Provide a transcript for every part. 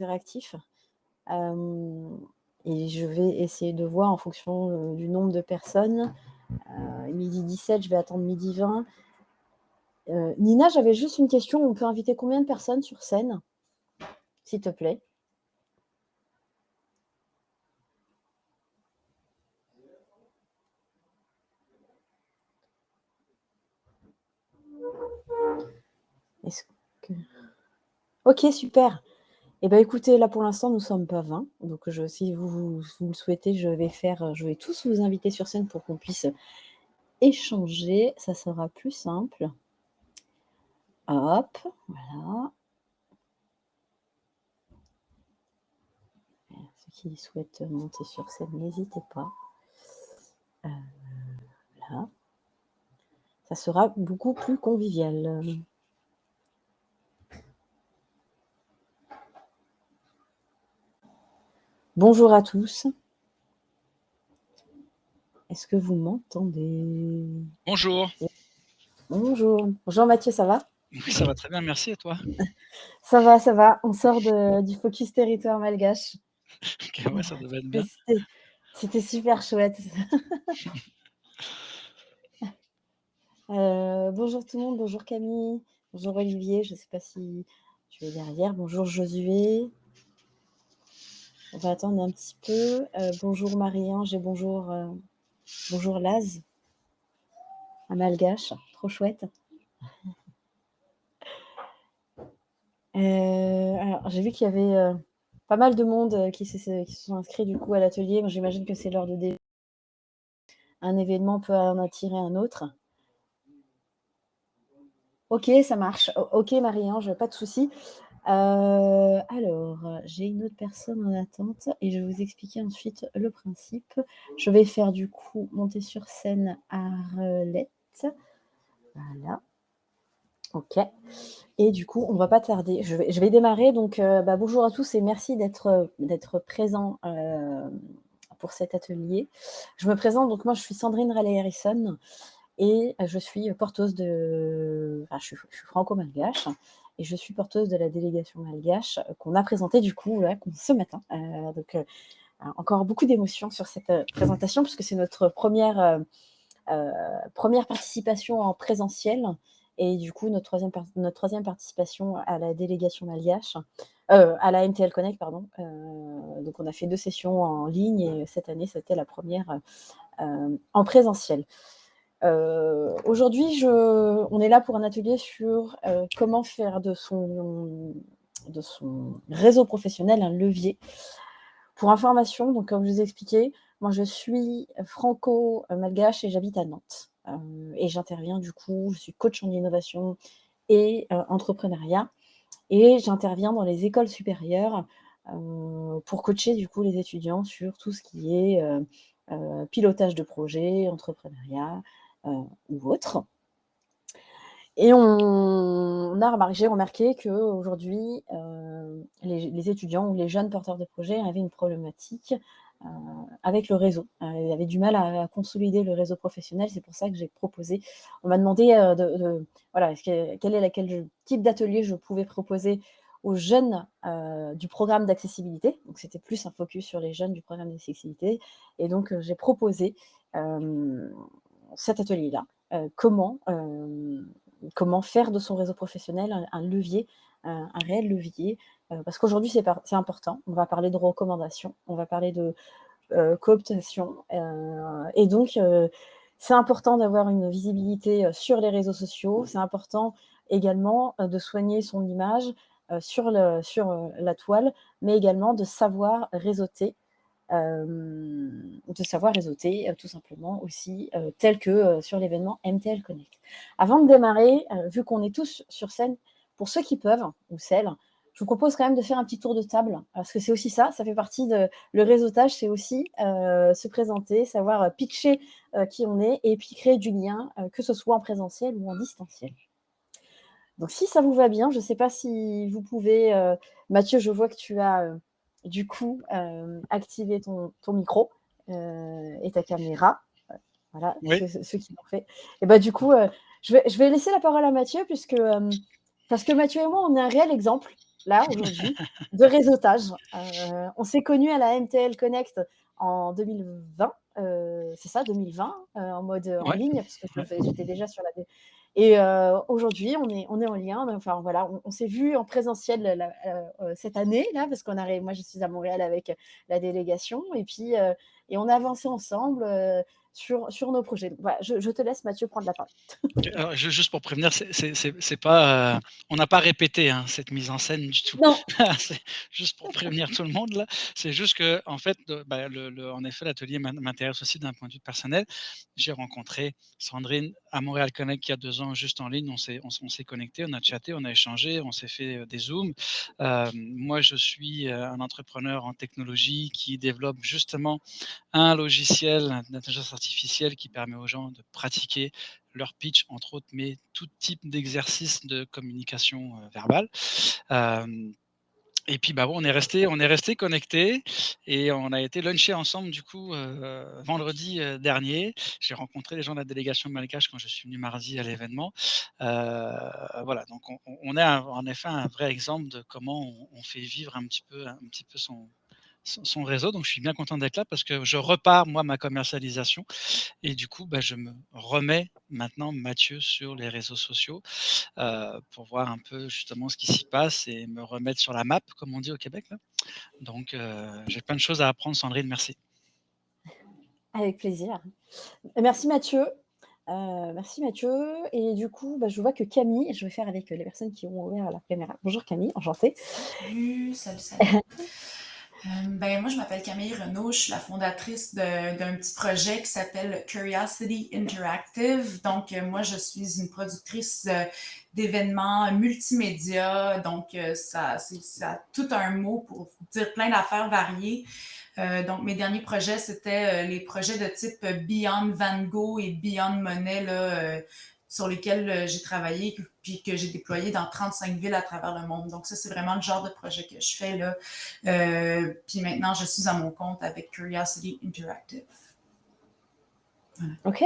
interactif. Et je vais essayer de voir en fonction, du nombre de personnes. 12h17, je vais attendre 12h20. Nina, j'avais juste une question. On peut inviter combien de personnes sur scène, s'il te plaît? Est-ce que OK, super. Et ben, écoutez, là, pour l'instant, nous sommes pas 20, donc si vous le souhaitez, je vais tous vous inviter sur scène pour qu'on puisse échanger. Ça sera plus simple. Hop, voilà. Ceux qui souhaitent monter sur scène, n'hésitez pas. Voilà. Ça sera beaucoup plus convivial. Bonjour à tous. Est-ce que vous m'entendez? Bonjour. Bonjour. Bonjour Mathieu, ça va? Oui, ça va très bien, merci et toi? Ça va, ça va. On sort du focus territoire malgache. OK, ouais, ça devait être bien. C'était super chouette. Bonjour tout le monde, bonjour Camille, bonjour Olivier, je ne sais pas si tu es derrière, bonjour Josué. On va attendre un petit peu. Bonjour Marie-Ange et bonjour Laz, à Malgache, trop chouette. Alors j'ai vu qu'il y avait pas mal de monde qui se sont inscrits du coup à l'atelier. Moi, j'imagine que c'est l'heure de début. Un événement peut en attirer un autre. OK, ça marche. OK Marie-Ange, pas de souci. Alors, j'ai une autre personne en attente et je vais vous expliquer ensuite le principe. Je vais faire du coup monter sur scène Arlette. Voilà. OK. Et du coup, on va pas tarder. Je vais démarrer. Donc, bonjour à tous et merci d'être présents pour cet atelier. Je me présente. Donc, moi, je suis Sandrine Raleigh-Harrison et je suis porteuse de. Enfin, je suis franco-malgache et je suis porteuse de la délégation malgache qu'on a présentée du coup là, ce matin. Donc, encore beaucoup d'émotions sur cette présentation puisque c'est notre première participation en présentiel et du coup notre troisième participation à la délégation malgache, à la MTL Connect, pardon. Donc on a fait 2 sessions en ligne et cette année, c'était la première en présentiel. Aujourd'hui, on est là pour un atelier sur comment faire de son réseau professionnel un levier. Pour information, donc comme je vous ai expliqué, moi je suis franco-malgache et j'habite à Nantes. Et j'interviens du coup, je suis coach en innovation et entrepreneuriat. Et j'interviens dans les écoles supérieures pour coacher du coup les étudiants sur tout ce qui est pilotage de projet, entrepreneuriat ou autre. Et j'ai remarqué qu'aujourd'hui, les étudiants ou les jeunes porteurs de projets avaient une problématique avec le réseau. Ils avaient du mal à consolider le réseau professionnel. C'est pour ça que j'ai proposé. On m'a demandé voilà, quel type d'atelier je pouvais proposer aux jeunes du programme d'accessibilité. Donc, c'était plus un focus sur les jeunes du programme d'accessibilité. Et donc, j'ai proposé cet atelier-là. Comment faire de son réseau professionnel un levier, un réel levier, parce qu'aujourd'hui c'est important. On va parler de recommandations, on va parler de cooptation, et donc c'est important d'avoir une visibilité sur les réseaux sociaux. C'est important également de soigner son image sur la toile, mais également de savoir réseauter. Tout simplement aussi, tel que sur l'événement MTL Connect. Avant de démarrer, vu qu'on est tous sur scène, pour ceux qui peuvent, ou celles, je vous propose quand même de faire un petit tour de table, parce que c'est aussi ça fait partie le réseautage, c'est aussi se présenter, savoir pitcher qui on est, et puis créer du lien, que ce soit en présentiel ou en distanciel. Donc si ça vous va bien, je ne sais pas si vous pouvez, Mathieu, je vois que tu as du coup activé ton micro et ta caméra. Voilà, Oui. ceux qui l'ont fait. Et du coup, je vais laisser la parole à Mathieu parce que Mathieu et moi, on est un réel exemple là, aujourd'hui, de réseautage. On s'est connus à la MTL Connect en 2020, c'est ça, 2020, en mode, en Ouais, ligne parce que ouais. j'étais déjà sur la et aujourd'hui, on est en lien, enfin voilà, on s'est vus en présentiel cette année-là parce qu'on arrive moi, je suis à Montréal avec la délégation et puis, et on a avancé ensemble, sur nos projets. Donc voilà, je te laisse Mathieu prendre la parole. OK, alors juste pour prévenir, c'est pas, on n'a pas répété, hein, cette mise en scène du tout. Non, C'est juste pour prévenir tout le monde là. C'est juste qu'en fait, bah, en effet, l'atelier m'intéresse aussi d'un point de vue personnel. J'ai rencontré Sandrine à Montréal Connect il y a 2 ans, juste en ligne. On s'est connectés, on a chatté, on a échangé, on s'est fait, des zooms. Moi, je suis, un entrepreneur en technologie qui développe justement un logiciel d'intelligence artificielle qui permet aux gens de pratiquer leur pitch, entre autres, mais tout type d'exercice de communication verbale. Euh, et puis bah bon, on est resté connectés et on a été luncher ensemble du coup vendredi dernier. J'ai rencontré les gens de la délégation malgache quand je suis venu mardi à l'événement. Voilà, donc on est en effet un vrai exemple de comment on fait vivre un petit peu son réseau. Donc je suis bien content d'être là parce que je repars moi ma commercialisation et du coup bah, je me remets maintenant Mathieu sur les réseaux sociaux pour voir un peu justement ce qui s'y passe et me remettre sur la map comme on dit au Québec là. Donc j'ai plein de choses à apprendre Sandrine, merci. avec plaisir. Merci Mathieu et du coup, bah, je vois que Camille je vais faire avec, les personnes qui ont ouvert la caméra. Bonjour Camille, enchantée. Salut, salut, salut. Ben, moi, je m'appelle Camille Renaud. Je suis la fondatrice d'un petit projet qui s'appelle Curiosity Interactive. Donc, moi, je suis une productrice d'événements multimédia. Donc, ça a tout un mot pour dire plein d'affaires variées. Donc, mes derniers projets, c'était les projets de type Beyond Van Gogh et Beyond Monet, là, sur lesquels j'ai travaillé puis que j'ai déployé dans 35 villes à travers le monde. Donc, ça, c'est vraiment le genre de projet que je fais là. Puis maintenant, je suis à mon compte avec Curiosity Interactive. Voilà. OK,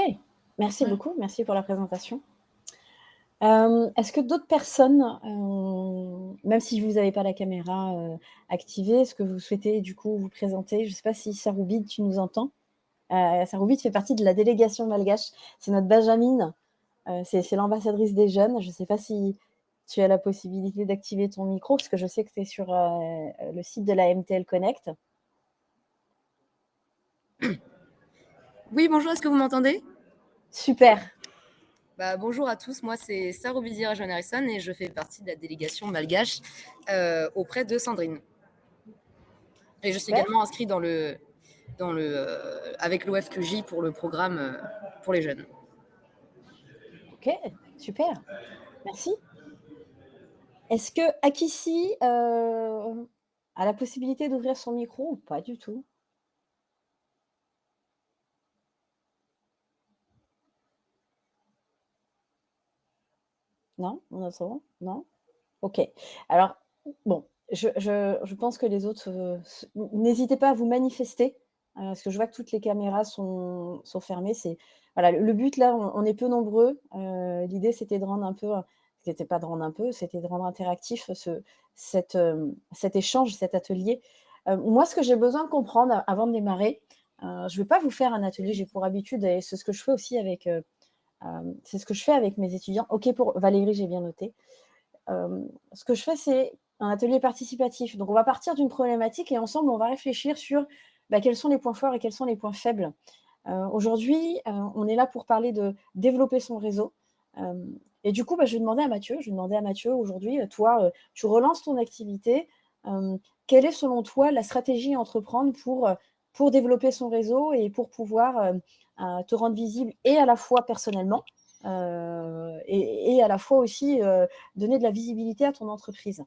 merci Ouais. beaucoup, merci pour la présentation. Est-ce que d'autres personnes, même si vous n'avez pas la caméra, activée, est-ce que vous souhaitez du coup vous présenter? Je ne sais pas si Saroubid, tu nous entends? Saroubid fait partie de la délégation malgache. C'est notre Benjamine, c'est l'ambassadrice des jeunes. Je ne sais pas si tu as la possibilité d'activer ton micro, parce que je sais que tu es sur, le site de la MTL Connect. Oui, bonjour, est-ce que vous m'entendez? Super. Bah, bonjour à tous, moi c'est Sarah Obidira John Harrison et je fais partie de la délégation malgache auprès de Sandrine. Et je suis Super. également inscrite avec l'OFQJ pour le programme pour les jeunes. OK, super. Merci. Est-ce que Akissi, a la possibilité d'ouvrir son micro ou pas du tout? Non? On entend? Non? OK. Alors, bon, je pense que les autres, n'hésitez pas à vous manifester, parce que je vois que toutes les caméras sont fermées. C'est voilà, le but là, on est peu nombreux. L'idée, c'était de rendre un peu, c'était pas de rendre un peu, c'était de rendre interactif cet échange, cet atelier. Moi, ce que j'ai besoin de comprendre avant de démarrer, je vais pas vous faire un atelier, j'ai pour habitude et c'est ce que je fais aussi avec, c'est ce que je fais avec mes étudiants. OK pour Valérie, j'ai bien noté. Ce que je fais, c'est un atelier participatif. Donc, on va partir d'une problématique et ensemble, on va réfléchir sur bah, quels sont les points forts et quels sont les points faibles. Aujourd'hui, on est là pour parler de développer son réseau. Et du coup, bah, je vais demander à Mathieu aujourd'hui, toi, tu relances ton activité. Quelle est selon toi la stratégie à entreprendre pour développer son réseau et pour pouvoir te rendre visible et à la fois personnellement et à la fois aussi donner de la visibilité à ton entreprise?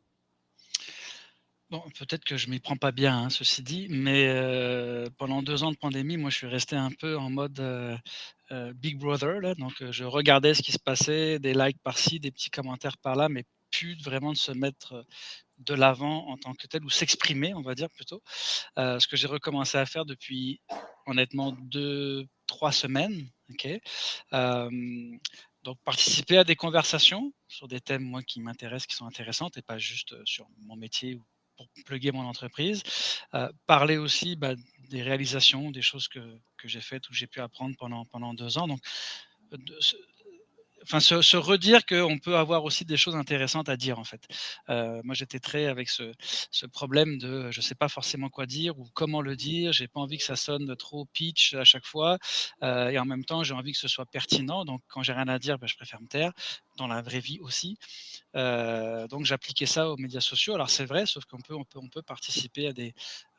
Bon, peut-être que je m'y prends pas bien, hein, ceci dit, mais pendant 2 ans de pandémie, moi, je suis resté un peu en mode, Big Brother là, donc je regardais ce qui se passait, des likes par-ci, des petits commentaires par-là, mais plus vraiment de se mettre, de l'avant en tant que tel ou s'exprimer, on va dire plutôt. Ce que j'ai recommencé à faire depuis honnêtement 2-3 semaines, OK? Hem, Donc participer à des conversations sur des thèmes, moi, qui m'intéressent, qui sont intéressantes et pas juste, sur mon métier ou pour plugger mon entreprise. Parler aussi, des réalisations, des choses que j'ai faites ou j'ai pu apprendre pendant 2 ans. Donc, de se redire qu'on peut avoir aussi des choses intéressantes à dire, en fait. Moi, j'étais très avec ce problème de, je sais pas forcément quoi dire ou comment le dire. J'ai pas envie que ça sonne trop pitch à chaque fois, et en même temps, j'ai envie que ce soit pertinent. Donc quand j'ai rien à dire, je préfère me taire, dans la vraie vie aussi. Donc j'appliquais ça aux médias sociaux. Alors c'est vrai, sauf qu'on peut participer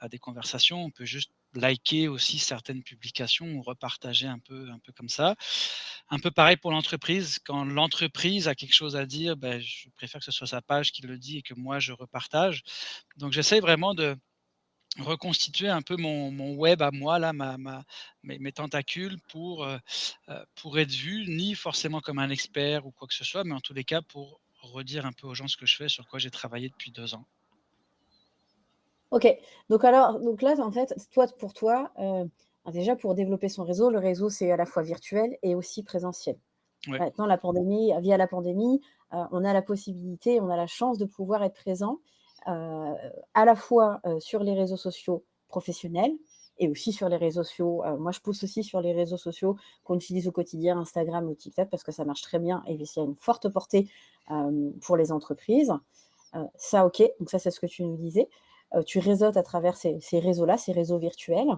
à des conversations, on peut juste liker aussi certaines publications ou repartager un peu comme ça. Un peu pareil pour l'entreprise. Quand l'entreprise a quelque chose à dire, je préfère que ce soit sa page qui le dit et que moi je repartage. Donc j'essaye vraiment de reconstituer un peu mon web à moi là, mes tentacules pour être vu, ni forcément comme un expert ou quoi que ce soit, mais en tous les cas pour redire un peu aux gens ce que je fais, sur quoi j'ai travaillé depuis 2 ans. OK. Donc là, en fait, toi, pour toi, déjà pour développer son réseau, le réseau, c'est à la fois virtuel et aussi présentiel. Ouais, Maintenant, via la pandémie, on a la possibilité, on a la chance de pouvoir être présent, à la fois, sur les réseaux sociaux professionnels et aussi sur les réseaux sociaux, moi je pousse aussi sur les réseaux sociaux qu'on utilise au quotidien, Instagram ou TikTok parce que ça marche très bien et puis il y a une forte portée, pour les entreprises. Ça OK, donc ça c'est ce que tu nous disais. Tu réseautes à travers ces réseaux-là, ces réseaux virtuels.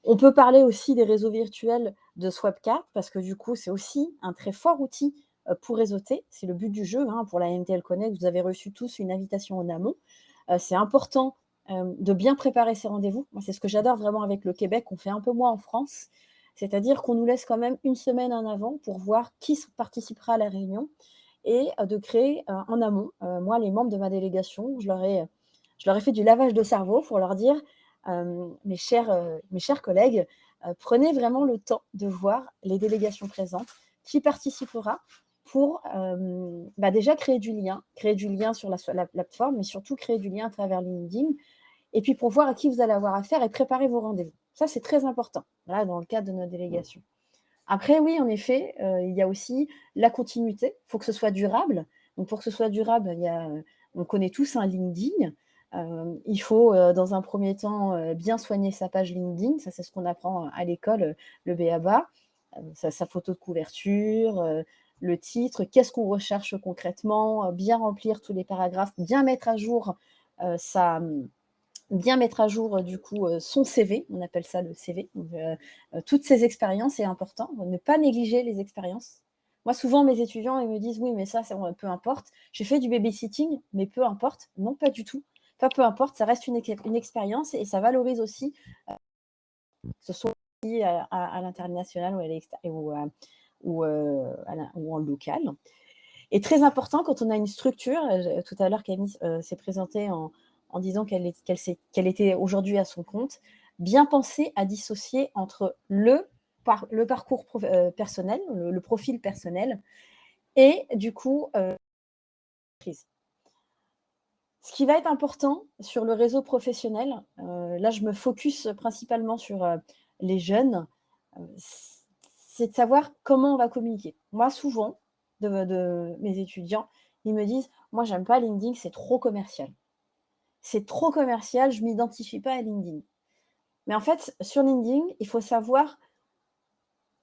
On peut parler aussi des réseaux virtuels de Swapcard parce que du coup, c'est aussi un très fort outil, pour réseauter. C'est le but du jeu, hein, pour la NTL Connect. Vous avez reçu tous une invitation en amont. C'est important, de bien préparer ses rendez-vous. Moi, c'est ce que j'adore vraiment avec le Québec, on fait un peu moins en France. C'est-à-dire qu'on nous laisse quand même une semaine en avant pour voir qui participera à la réunion et de créer, en amont. Moi, les membres de ma délégation, je leur ai fait du lavage de cerveau pour leur dire, mes chers collègues, prenez vraiment le temps de voir les délégations présentes, qui participera pour, déjà créer du lien sur la plateforme, mais surtout créer du lien à travers LinkedIn et puis pour voir à qui vous allez avoir affaire et préparer vos rendez-vous. Ça, c'est très important, là, dans le cadre de notre délégation. Après, oui, en effet, il y a aussi la continuité. Il faut que ce soit durable. Donc pour que ce soit durable, on connaît tous un LinkedIn. Il faut, dans un premier temps, bien soigner sa page LinkedIn. Ça, c'est ce qu'on apprend à l'école, le b.a.-ba. Sa photo de couverture, le titre, qu'est-ce qu'on recherche concrètement, bien remplir tous les paragraphes, bien mettre à jour, sa, bien mettre à jour, du coup, son CV, on appelle ça le CV. Donc, toutes ces expériences, c'est important. Ne pas négliger les expériences. Moi, souvent, mes étudiants, ils me disent: «Oui, mais ça, peu importe. J'ai fait du babysitting, mais peu importe». Non, pas du tout. Pas peu importe, ça reste une expérience et ça valorise aussi, que ce soit aussi à l'international ou à ou en local. Et très important quand on a une structure, tout à l'heure Camille, s'est présentée en disant qu'elle était aujourd'hui à son compte, bien penser à dissocier entre le parcours personnel, le profil personnel et du coup, prise. Ce qui va être important sur le réseau professionnel, là je me focus principalement sur, les jeunes, c'est de savoir comment on va communiquer. Moi souvent, de mes étudiants, ils me disent: «Moi j'aime pas LinkedIn, c'est trop commercial. C'est trop commercial, je m'identifie pas à LinkedIn». Mais en fait, sur LinkedIn, il faut savoir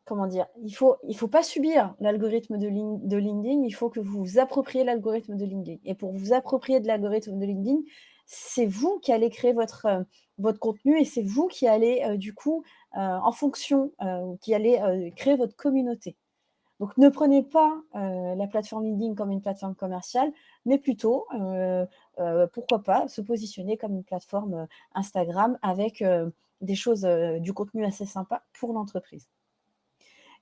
comment dire? Il faut pas subir l'algorithme de LinkedIn, il faut que vous vous appropriez l'algorithme de LinkedIn et pour vous approprier de l'algorithme de LinkedIn, c'est vous qui allez créer votre contenu et c'est vous qui allez, du coup, en fonction, qui allez, créer votre communauté. Donc ne prenez pas, la plateforme LinkedIn comme une plateforme commerciale, mais plutôt, pourquoi pas se positionner comme une plateforme, Instagram avec, des choses, du contenu assez sympa pour l'entreprise.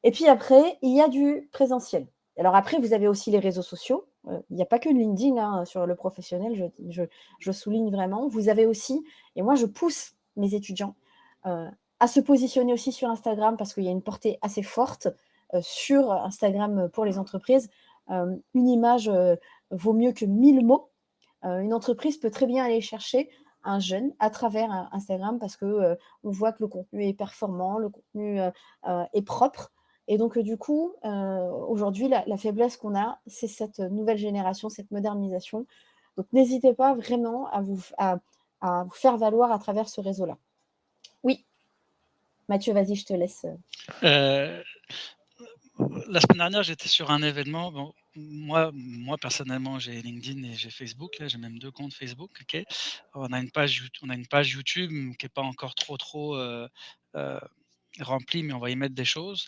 Et puis après, il y a du présentiel. Alors après, vous avez aussi les réseaux sociaux. Il n'y a pas que LinkedIn, hein, sur le professionnel, je souligne vraiment. Vous avez aussi et moi je pousse mes étudiants, à se positionner aussi sur Instagram parce qu'il y a une portée assez forte, sur Instagram, pour les entreprises. Une image, vaut mieux que 1000 mots. Une entreprise peut très bien aller chercher un jeune à travers, Instagram parce que, on voit que le contenu est performant, le contenu, est propre Et donc, du coup, aujourd'hui, la faiblesse qu'on a, c'est cette nouvelle génération, cette modernisation. Donc, n'hésitez pas vraiment à vous faire valoir à travers ce réseau-là. Oui, Mathieu, vas-y, je te laisse. La semaine dernière, j'étais sur un événement. Bon, moi personnellement, j'ai LinkedIn et j'ai Facebook. Là, j'ai même 2 comptes Facebook. OK. On a une page YouTube qui est pas encore trop remplie, mais on va y mettre des choses.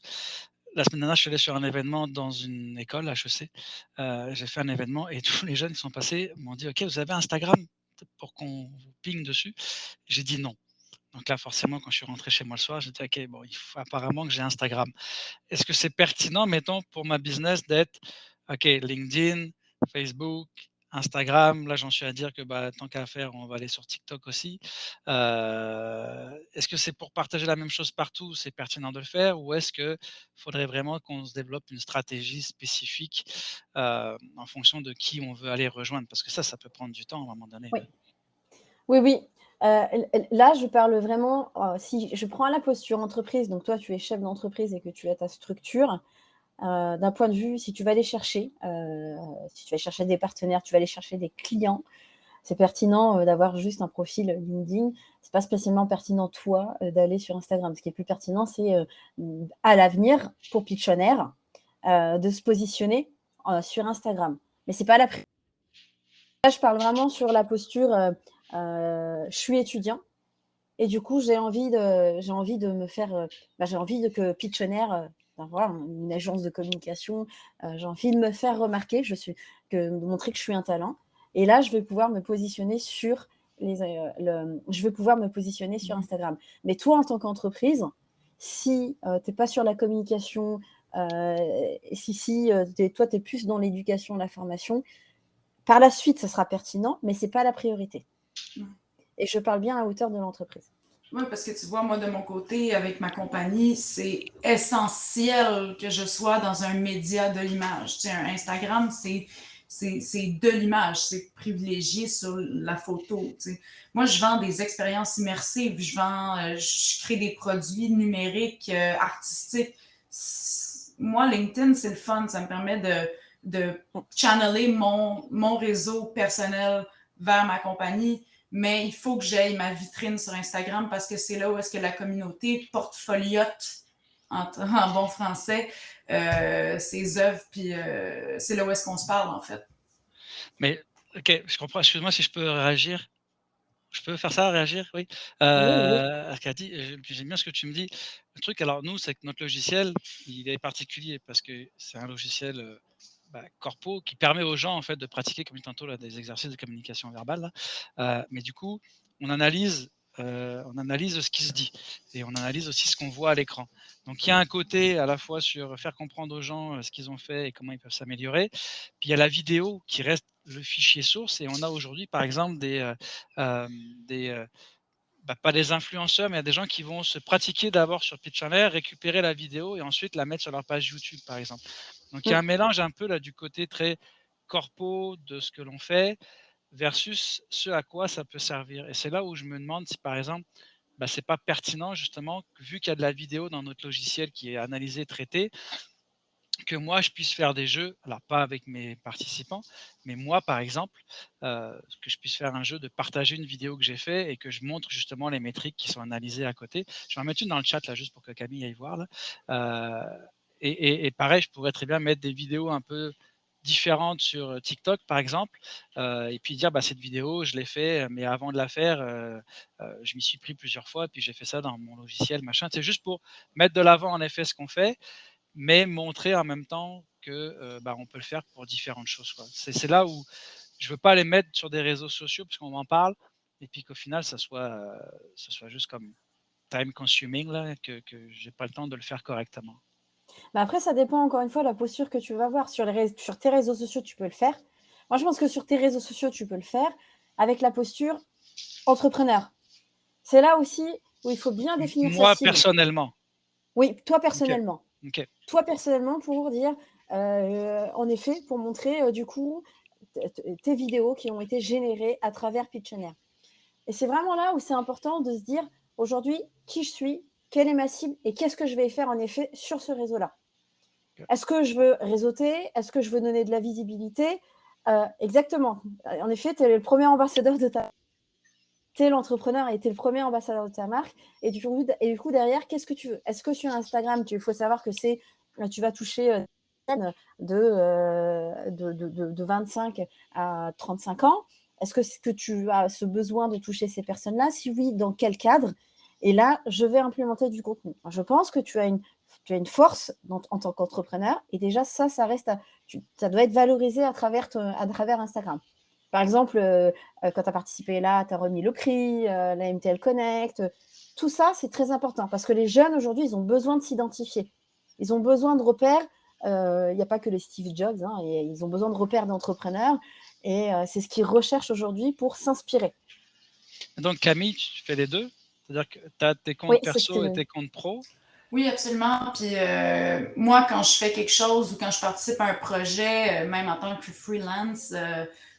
La semaine dernière, je suis allé sur un événement dans une école, HEC. J'ai fait un événement et tous les jeunes qui sont passés m'ont dit: «OK, vous avez Instagram pour qu'on vous ping dessus?» J'ai dit: «Non». Donc là, forcément, quand je suis rentré chez moi le soir, j'ai dit: «OK, bon, il faut apparemment que j'ai Instagram». Est-ce que c'est pertinent, mettons, pour ma business d'être, OK, LinkedIn, Facebook, Instagram, là, j'en suis à dire que, bah, tant qu'à faire, on va aller sur TikTok aussi. Est-ce que c'est pour partager la même chose partout, c'est pertinent de le faire? Ou est-ce qu'il faudrait vraiment qu'on se développe une stratégie spécifique, en fonction de qui on veut aller rejoindre? Parce que ça peut prendre du temps à un moment donné, Oui. là. Oui. Là, je parle vraiment, si je prends la posture entreprise, donc toi, tu es chef d'entreprise et que tu as ta structure, d'un point de vue, si tu vas aller chercher, des partenaires, tu vas aller chercher des clients, c'est pertinent d'avoir juste un profil LinkedIn. C'est pas spécialement pertinent, toi, d'aller sur Instagram. Ce qui est plus pertinent, c'est à l'avenir, pour Pitchonaire, de se positionner sur Instagram. Mais c'est pas la priorité. Là, je parle vraiment sur la posture, je suis étudiant et du coup, j'ai envie de me faire, j'ai envie que Pitchonaire, voilà, une agence de communication, j'ai envie de me faire remarquer, de montrer que je suis un talent. Et là, je vais pouvoir me positionner sur Instagram. Mais toi, en tant qu'entreprise, si tu n'es pas sur la communication, toi, tu es plus dans l'éducation, la formation, par la suite, ça sera pertinent, mais ce n'est pas la priorité. Et je parle bien à hauteur de l'entreprise. Oui, parce que tu vois, moi, de mon côté, avec ma compagnie, c'est essentiel que je sois dans un média de l'image. Tu sais, un Instagram, c'est de l'image, c'est privilégié sur la photo. Tu sais. Moi, je vends des expériences immersives, je crée des produits numériques, artistiques. Moi, LinkedIn, c'est le fun, ça me permet de channeler mon réseau personnel vers ma compagnie. Mais il faut que j'aille ma vitrine sur Instagram parce que c'est là où est-ce que la communauté portfoliote, en bon français, ses œuvres, puis c'est là où est-ce qu'on se parle, en fait. Mais OK, je comprends. Excuse-moi si je peux réagir? Je peux faire ça, réagir? Oui. Oui. Arcadie, j'aime bien ce que tu me dis. Le truc, alors nous, c'est que notre logiciel, il est particulier parce que c'est un logiciel, corpo qui permet aux gens, en fait, de pratiquer, comme dit tantôt, là, des exercices de communication verbale, là. Mais du coup, on analyse, on analyse ce qui se dit et on analyse aussi ce qu'on voit à l'écran. Donc il y a un côté à la fois sur faire comprendre aux gens, ce qu'ils ont fait et comment ils peuvent s'améliorer. Puis il y a la vidéo qui reste le fichier source et on a aujourd'hui, par exemple, pas des influenceurs, mais il y a des gens qui vont se pratiquer d'abord sur Pitchonaire, récupérer la vidéo et ensuite la mettre sur leur page YouTube, par exemple. Donc il y a un mélange un peu là du côté très corpo de ce que l'on fait versus ce à quoi ça peut servir. Et c'est là où je me demande si, par exemple, c'est pas pertinent justement, vu qu'il y a de la vidéo dans notre logiciel qui est analysée, traitée, que moi je puisse faire des jeux, alors pas avec mes participants, mais moi par exemple, que je puisse faire un jeu de partager une vidéo que j'ai fait et que je montre justement les métriques qui sont analysées à côté. Je vais en mettre une dans le chat là juste pour que Camille aille voir là. Et pareil, je pourrais très bien mettre des vidéos un peu différentes sur TikTok par exemple, et puis dire cette vidéo je l'ai fait, mais avant de la faire, je m'y suis pris plusieurs fois, puis j'ai fait ça dans mon logiciel machin. C'est juste pour mettre de l'avant en effet ce qu'on fait, mais montrer en même temps que on peut le faire pour différentes choses, quoi. C'est là où je veux pas les mettre sur des réseaux sociaux parce qu'on m'en parle et puis qu'au final ça soit juste comme time consuming là, que j'ai pas le temps de le faire correctement. Mais après, ça dépend encore une fois de la posture que tu vas avoir. Sur tes réseaux sociaux, tu peux le faire. Moi, je pense que sur tes réseaux sociaux, tu peux le faire avec la posture entrepreneur. C'est là aussi où il faut bien définir sa Moi cible. personnellement. Oui, toi personnellement. OK. Toi personnellement, pour dire, en effet, pour montrer du coup tes vidéos qui ont été générées à travers Pitchonaire. Et c'est vraiment là où c'est important de se dire, aujourd'hui, qui je suis, quelle est ma cible et qu'est-ce que je vais faire en effet sur ce réseau-là. Est-ce que je veux réseauter? Est-ce que je veux donner de la visibilité? Exactement. En effet, tu es le premier ambassadeur de ta tu es l'entrepreneur et tu es le premier ambassadeur de ta marque. Et du coup, derrière, qu'est-ce que tu veux? Est-ce que sur Instagram, il faut savoir que tu vas toucher de 25 à 35 ans? Est-ce que tu as ce besoin de toucher ces personnes-là? Si oui, dans quel cadre? Et là, je vais implémenter du contenu. Je pense que tu as une force en tant qu'entrepreneur. Et déjà, ça reste ça doit être valorisé à travers Instagram. Par exemple, quand tu as participé là, tu as remis le CRI, la MTL Connect. Tout ça, c'est très important parce que les jeunes, aujourd'hui, ils ont besoin de s'identifier. Ils ont besoin de repères. Il n'y a pas que les Steve Jobs. Et ils ont besoin de repères d'entrepreneurs. Et c'est ce qu'ils recherchent aujourd'hui pour s'inspirer. Donc, Camille, tu fais les deux? C'est-à-dire que tu as tes comptes Oui, perso et tes comptes pro? Oui, absolument. Puis moi, quand je fais quelque chose ou quand je participe à un projet, même en tant que freelance,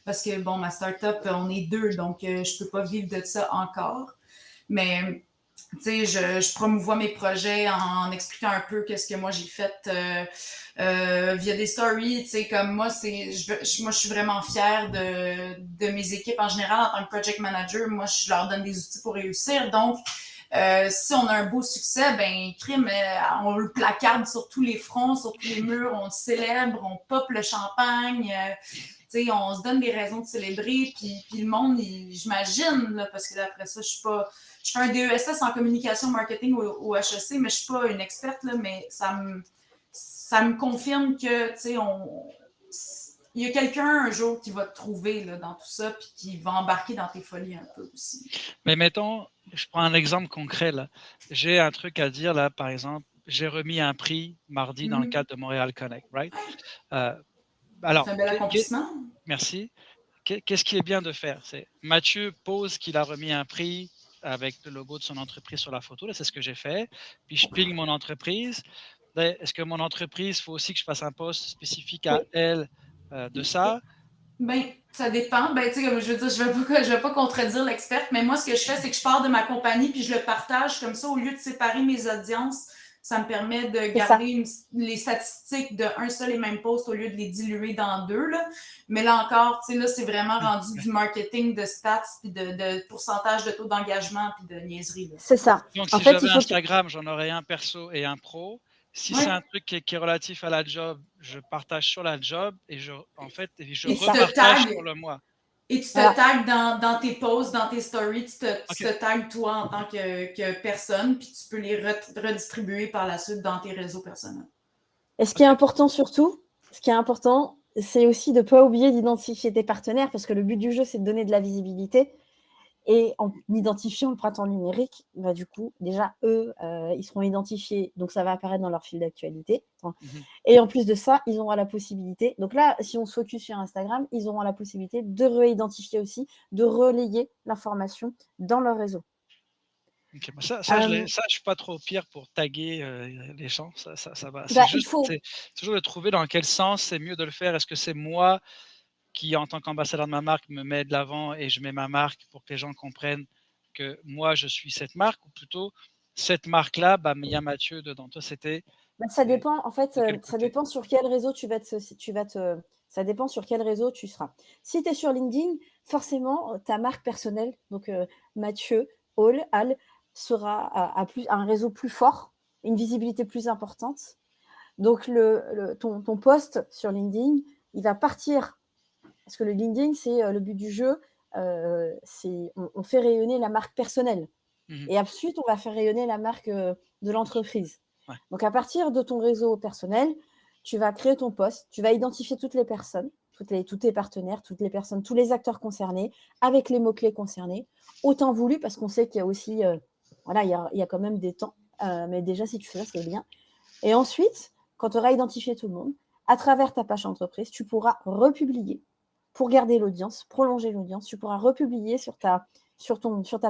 parce que, bon, ma startup, on est 2, donc je peux pas vivre de ça encore. Mais, tu sais, je promouvois mes projets en expliquant un peu qu'est-ce que moi j'ai fait via des stories. Tu sais, comme moi, moi, je suis vraiment fière de mes équipes en général en tant que project manager. Moi, je leur donne des outils pour réussir. Donc, si on a un beau succès, ben crime, on le placarde sur tous les fronts, sur tous les murs, on le célèbre, on pop le champagne, on se donne des raisons de célébrer, puis le monde, j'imagine, parce que d'après ça, je fais un DESS en communication marketing au HEC, mais je suis pas une experte, là, mais ça me confirme que, il y a quelqu'un un jour qui va te trouver là, dans tout ça, puis qui va embarquer dans tes folies un peu aussi. Mais mettons, je prends un exemple concret là. J'ai un truc à dire là, par exemple, j'ai remis un prix mardi dans le cadre de Montréal Connect, right? Alors, c'est un bel accomplissement. Merci. Qu'est-ce qui est bien de faire? C'est Mathieu pose qu'il a remis un prix avec le logo de son entreprise sur la photo. Là, c'est ce que j'ai fait. Puis je ping mon entreprise. Est-ce que mon entreprise, il faut aussi que je fasse un post spécifique à elle de ça? Ben, ça dépend. Ben, tu sais, comme je veux dire, je vais pas contredire l'experte, mais moi, ce que je fais, c'est que je pars de ma compagnie puis je le partage comme ça, au lieu de séparer mes audiences, ça me permet de garder les statistiques d'un seul et même post au lieu de les diluer dans 2, là. Mais là encore, tu sais, là, c'est vraiment rendu du marketing de stats puis de pourcentage de taux d'engagement puis de niaiserie, là. C'est ça. Donc, En si fait, j'avais Instagram, j'en aurais un perso et un pro. Si c'est un truc qui est relatif à la job, je partage sur la job et je repartage sur le mois. Et tu te tags dans tes posts, dans tes stories, tu te tags toi en tant que personne, puis tu peux les redistribuer par la suite dans tes réseaux personnels. Et ce qui est important surtout, c'est aussi de ne pas oublier d'identifier tes partenaires, parce que le but du jeu, c'est de donner de la visibilité. Et en identifiant le printemps numérique, bah, du coup, déjà, eux, ils seront identifiés. Donc, ça va apparaître dans leur fil d'actualité. Et en plus de ça, ils auront la possibilité. Donc là, si on se focus sur Instagram, ils auront la possibilité de réidentifier aussi, de relayer l'information dans leur réseau. Okay, je suis pas trop pire pour taguer les gens. Ça va. Bah, c'est toujours de trouver dans quel sens c'est mieux de le faire. Est-ce que c'est moi qui, en tant qu'ambassadeur de ma marque, me met de l'avant et je mets ma marque pour que les gens comprennent que moi, je suis cette marque, ou plutôt cette marque-là, bah, il y a Mathieu dedans. Toi, c'était... ça dépend, en fait, ça dépend sur quel réseau ça dépend sur quel réseau tu seras. Si tu es sur LinkedIn, forcément, ta marque personnelle, donc Mathieu, Al, sera à un réseau plus fort, une visibilité plus importante. Donc, ton post sur LinkedIn, il va partir, parce que le LinkedIn, c'est le but du jeu, on fait rayonner la marque personnelle. Et ensuite, on va faire rayonner la marque de l'entreprise. Ouais. Donc, à partir de ton réseau personnel, tu vas créer ton post, tu vas identifier toutes les personnes, tous tes partenaires, toutes les personnes, tous les acteurs concernés, avec les mots-clés concernés, autant voulu, parce qu'on sait qu'il y a aussi, il y a quand même des temps, mais déjà, si tu fais ça, c'est bien. Et ensuite, quand tu auras identifié tout le monde, à travers ta page entreprise, tu pourras republier pour garder l'audience, prolonger l'audience, tu pourras republier sur ta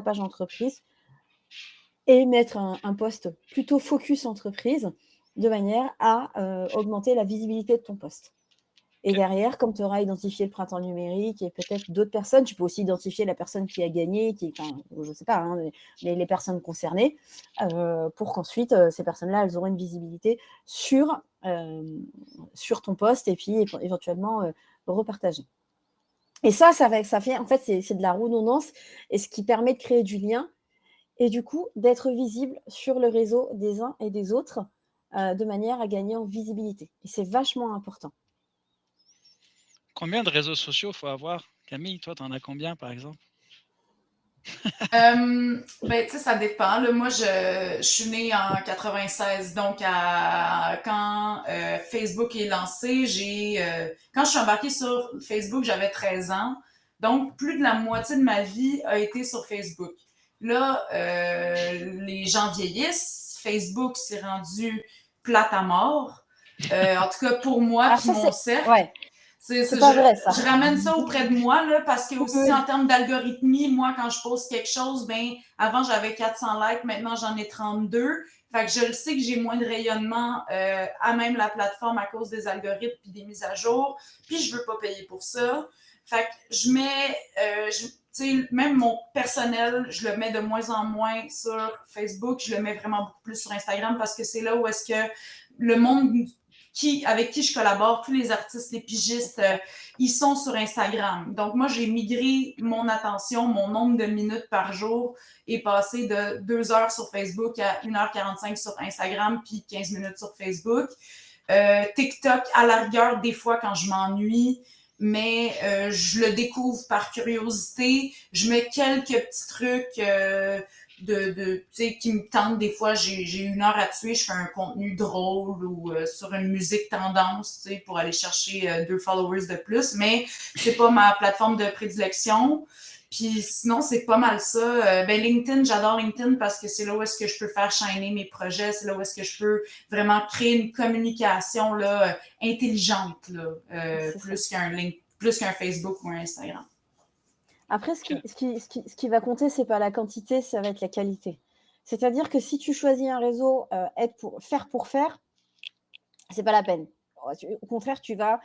page entreprise et mettre un post plutôt focus entreprise de manière à augmenter la visibilité de ton post. Et OK. derrière, comme tu auras identifié le printemps numérique et peut-être d'autres personnes, tu peux aussi identifier la personne qui a gagné, enfin, je ne sais pas, hein, mais les personnes concernées, pour qu'ensuite, ces personnes-là, elles auront une visibilité sur ton post et puis éventuellement repartager. Et ça fait, en fait, c'est de la redondance et ce qui permet de créer du lien et du coup d'être visible sur le réseau des uns et des autres de manière à gagner en visibilité. Et c'est vachement important. Combien de réseaux sociaux faut avoir? Camille, toi, tu en as combien, par exemple? Ben, tu sais, ça dépend. Là. Moi, je suis née en 96, donc quand Facebook est lancé, quand je suis embarquée sur Facebook, j'avais 13 ans. Donc, plus de la moitié de ma vie a été sur Facebook. Là, les gens vieillissent. Facebook s'est rendu plate à mort. En tout cas, pour moi Alors puis ça, mon cercle. ouais, c'est pas vrai ça. Je ramène ça auprès de moi, là, parce que aussi Oui. en termes d'algorithmie, moi, quand je poste quelque chose, ben, avant j'avais 400 likes, maintenant j'en ai 32. Fait que je le sais que j'ai moins de rayonnement à même la plateforme à cause des algorithmes puis des mises à jour. Puis je veux pas payer pour ça. Fait que je mets, tu sais, même mon personnel, je le mets de moins en moins sur Facebook. Je le mets vraiment beaucoup plus sur Instagram parce que c'est là où est-ce que le monde avec qui je collabore, tous les artistes, les pigistes, ils sont sur Instagram. Donc, moi, j'ai migré mon attention, mon nombre de minutes par jour est passé de 2 heures sur Facebook à 1h45 sur Instagram, puis 15 minutes sur Facebook. TikTok, à la rigueur, des fois, quand je m'ennuie, mais je le découvre par curiosité. Je mets quelques petits trucs qui me tentent. Des fois, j'ai 1 heure à tuer, je fais un contenu drôle ou sur une musique tendance, pour aller chercher 2 followers de plus, mais c'est pas ma plateforme de prédilection. Puis sinon, c'est pas mal ça. Ben LinkedIn, j'adore LinkedIn parce que c'est là où est-ce que je peux faire shiner mes projets, c'est là où est-ce que je peux vraiment créer une communication là, intelligente, là, plus qu'un Facebook ou un Instagram. Après, ce qui va compter, c'est pas la quantité, ça va être la qualité. C'est-à-dire que si tu choisis un réseau faire pour faire, c'est pas la peine. Au contraire, tu vas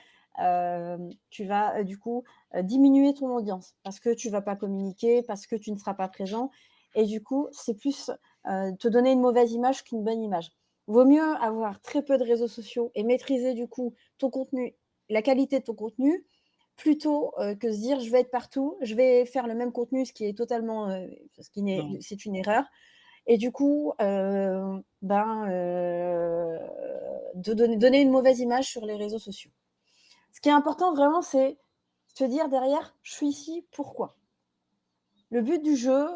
du coup diminuer ton audience parce que tu vas pas communiquer, parce que tu ne seras pas présent. Et du coup, c'est plus te donner une mauvaise image qu'une bonne image. Vaut mieux avoir très peu de réseaux sociaux et maîtriser du coup ton contenu, la qualité de ton contenu, plutôt que se dire je vais être partout, je vais faire le même contenu, ce qui est totalement, Non. c'est une erreur. Et du coup, de donner une mauvaise image sur les réseaux sociaux. Ce qui est important vraiment, c'est se dire derrière, je suis ici, pourquoi? Le but du jeu,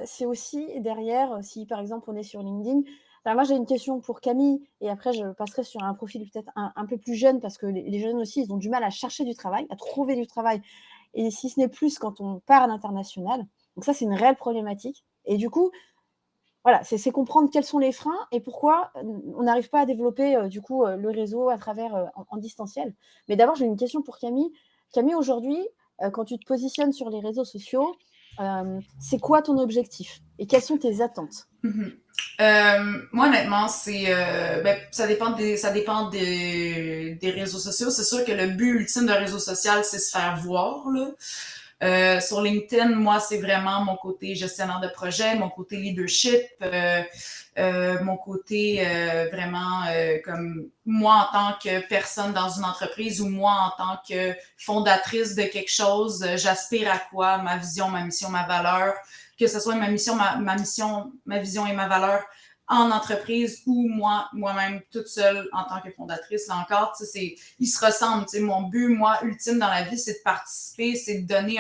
c'est aussi derrière, si par exemple on est sur LinkedIn, moi j'ai une question pour Camille et après je passerai sur un profil peut-être un peu plus jeune parce que les jeunes aussi, ils ont du mal à chercher du travail, à trouver du travail et si ce n'est plus quand on part à l'international. Donc ça, c'est une réelle problématique et du coup, voilà, c'est comprendre quels sont les freins et pourquoi on n'arrive pas à développer du coup le réseau à travers en distanciel. Mais d'abord, j'ai une question pour Camille. Camille, aujourd'hui, quand tu te positionnes sur les réseaux sociaux, c'est quoi ton objectif et quelles sont tes attentes? Moi, honnêtement, ça dépend des réseaux sociaux. C'est sûr que le but ultime d'un réseau social, c'est se faire voir, là. Sur LinkedIn, moi, c'est vraiment mon côté gestionnaire de projet, mon côté leadership, mon côté vraiment comme moi en tant que personne dans une entreprise ou moi en tant que fondatrice de quelque chose, j'aspire à quoi, ma vision, ma mission, ma valeur, que ce soit ma mission, ma vision et ma valeur en entreprise ou moi-même toute seule en tant que fondatrice. Là encore, ils se ressemblent. Mon but, moi, ultime dans la vie, c'est de participer, c'est de donner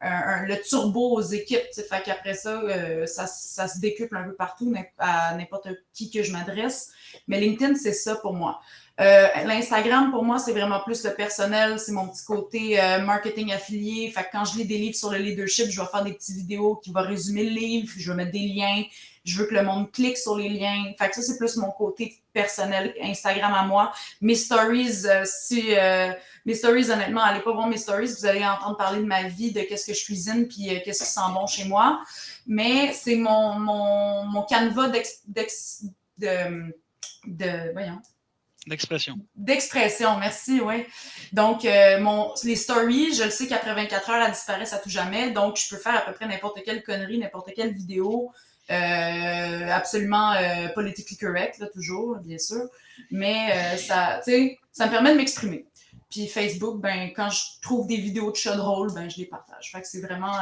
le turbo aux équipes. Fait qu'après ça, ça se décuple un peu partout à n'importe qui que je m'adresse. Mais LinkedIn, c'est ça pour moi. L'Instagram, pour moi, c'est vraiment plus le personnel, c'est mon petit côté marketing affilié. Fait que quand je lis des livres sur le leadership, je vais faire des petites vidéos qui vont résumer le livre, je vais mettre des liens, je veux que le monde clique sur les liens. Fait que ça, c'est plus mon côté personnel, Instagram à moi. Mes stories, mes stories, honnêtement, allez pas voir mes stories, vous allez entendre parler de ma vie, de qu'est-ce que je cuisine, puis qu'est-ce qui sent bon chez moi. Mais c'est mon canevas voyons, L'expression. D'expression, merci, oui. Donc, les stories, je le sais qu'après 24 heures, elles disparaissent à tout jamais. Donc, je peux faire à peu près n'importe quelle connerie, n'importe quelle vidéo, absolument politically correct, là, toujours, bien sûr. Mais ça me permet de m'exprimer. Puis Facebook, ben, quand je trouve des vidéos de chats drôles, ben, je les partage. Fait que c'est vraiment,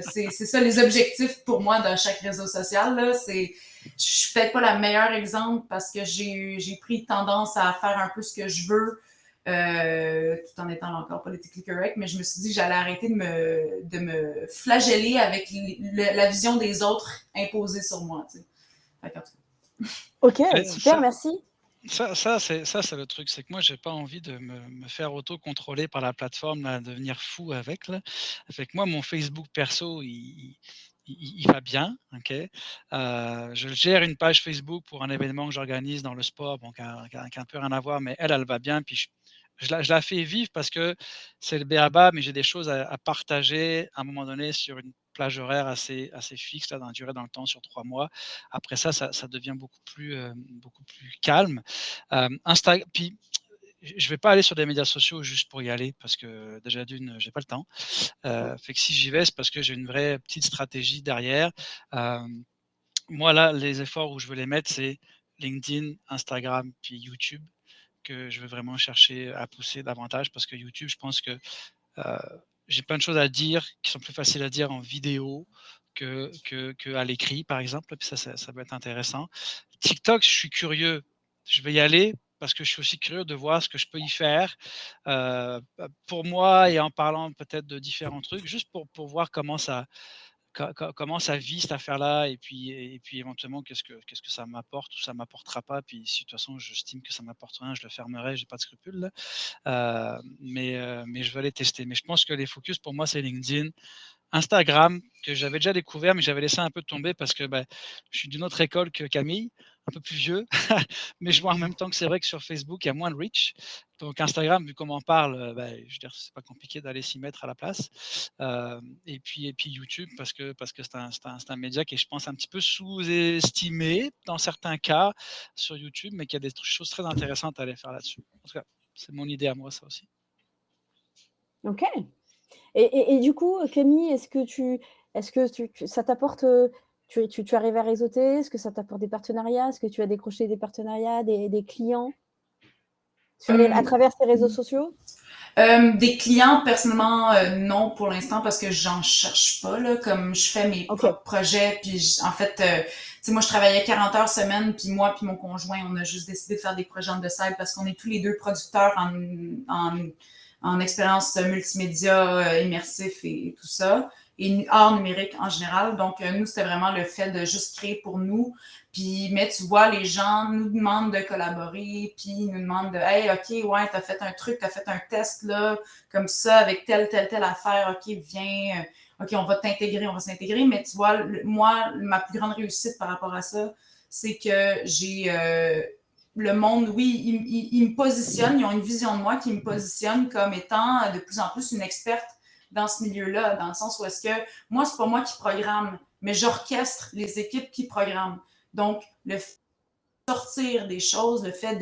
c'est ça les objectifs pour moi dans chaque réseau social, là. Je suis peut-être pas la meilleure exemple parce que j'ai pris tendance à faire un peu ce que je veux, tout en étant encore politically correct, mais je me suis dit que j'allais arrêter de me flageller avec la vision des autres imposée sur moi. Tu sais. Fait qu'en tout cas. Ok, Mais super, ça, merci. c'est le truc, c'est que moi, j'ai pas envie de me faire auto-contrôler par la plateforme, là, devenir fou avec. Là. Fait que moi, mon Facebook perso, il va bien, ok. Je gère une page Facebook pour un événement que j'organise dans le sport, bon, qui a un peu rien à voir, mais elle va bien. Puis je la fais vivre parce que c'est le b.a.-ba, mais j'ai des choses à partager à un moment donné sur une plage horaire assez fixe, là, durée dans le temps, sur 3 mois. Après ça devient beaucoup plus calme. Puis, je ne vais pas aller sur des médias sociaux juste pour y aller parce que déjà d'une, j'ai pas le temps. Fait que si j'y vais, c'est parce que j'ai une vraie petite stratégie derrière. Moi, là, les efforts où je veux les mettre, c'est LinkedIn, Instagram, puis YouTube que je veux vraiment chercher à pousser davantage parce que YouTube, je pense que j'ai plein de choses à dire qui sont plus faciles à dire en vidéo que à l'écrit, par exemple. Puis ça peut être intéressant. TikTok, je suis curieux. Je vais y aller parce que je suis aussi curieux de voir ce que je peux y faire pour moi et en parlant peut-être de différents trucs, juste pour voir comment ça vit cette affaire-là et puis éventuellement qu'est-ce que ça m'apporte ou ça m'apportera pas. Puis si de toute façon j'estime que ça m'apporte rien, je le fermerai, j'ai pas de scrupules. Là. Mais je vais aller tester. Mais je pense que les focus pour moi, c'est LinkedIn, Instagram, que j'avais déjà découvert, mais j'avais laissé un peu tomber parce que je suis d'une autre école que Camille, un peu plus vieux. Mais je vois en même temps que c'est vrai que sur Facebook, il y a moins de reach. Donc Instagram, vu qu'on m'en parle, je veux dire, c'est pas compliqué d'aller s'y mettre à la place. Et puis YouTube, parce que c'est un média qui est, je pense, un petit peu sous-estimé dans certains cas sur YouTube, mais qui a des choses très intéressantes à aller faire là-dessus. En tout cas, c'est mon idée à moi, ça aussi. Ok. Et du coup, Camille, est-ce que ça t'apporte, tu arrives à réseauter? Est-ce que ça t'apporte des partenariats? Est-ce que tu as décroché des partenariats, des clients à travers ces réseaux sociaux? Des clients, personnellement, non pour l'instant parce que j'en cherche pas, là, comme je fais mes propres projets. Puis en fait, tu sais, moi, je travaillais 40 heures semaine, puis moi puis mon conjoint, on a juste décidé de faire des projets on the side parce qu'on est tous les deux producteurs en expérience multimédia, immersif et tout ça, et art numérique en général. Donc, nous, c'était vraiment le fait de juste créer pour nous. Puis, mais tu vois, les gens nous demandent de collaborer, puis ils nous demandent de « Hey, OK, ouais, t'as fait un truc, t'as fait un test, là, comme ça, avec telle affaire, OK, viens, OK, on va s'intégrer. » Mais tu vois, moi, ma plus grande réussite par rapport à ça, c'est que j'ai... le monde, oui, ils me positionnent, ils ont une vision de moi qui me positionne comme étant de plus en plus une experte dans ce milieu-là, dans le sens où est-ce que moi, c'est pas moi qui programme, mais j'orchestre les équipes qui programment. Donc, le fait de sortir des choses, le fait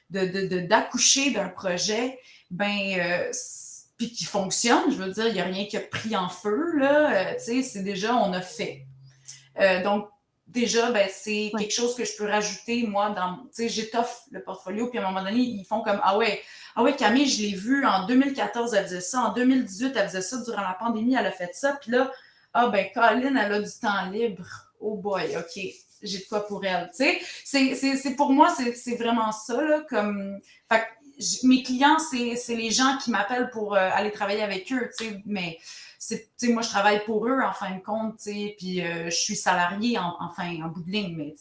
d'accoucher d'un projet, puis qui fonctionne, je veux dire, il n'y a rien qui a pris en feu, là, tu sais, c'est déjà, on a fait. Donc, déjà, c'est quelque chose que je peux rajouter, moi, tu sais, j'étoffe le portfolio, puis à un moment donné, ils font comme, ah ouais, Camille, je l'ai vue en 2014, elle faisait ça, en 2018, elle faisait ça, durant la pandémie, elle a fait ça, puis là, Colin, elle a du temps libre, oh boy, OK, j'ai de quoi pour elle, tu sais, pour moi, c'est vraiment ça, là, comme, fait que mes clients, c'est les gens qui m'appellent pour aller travailler avec eux, tu sais, mais moi, je travaille pour eux en fin de compte, puis je suis salariée en bout de ligne, mais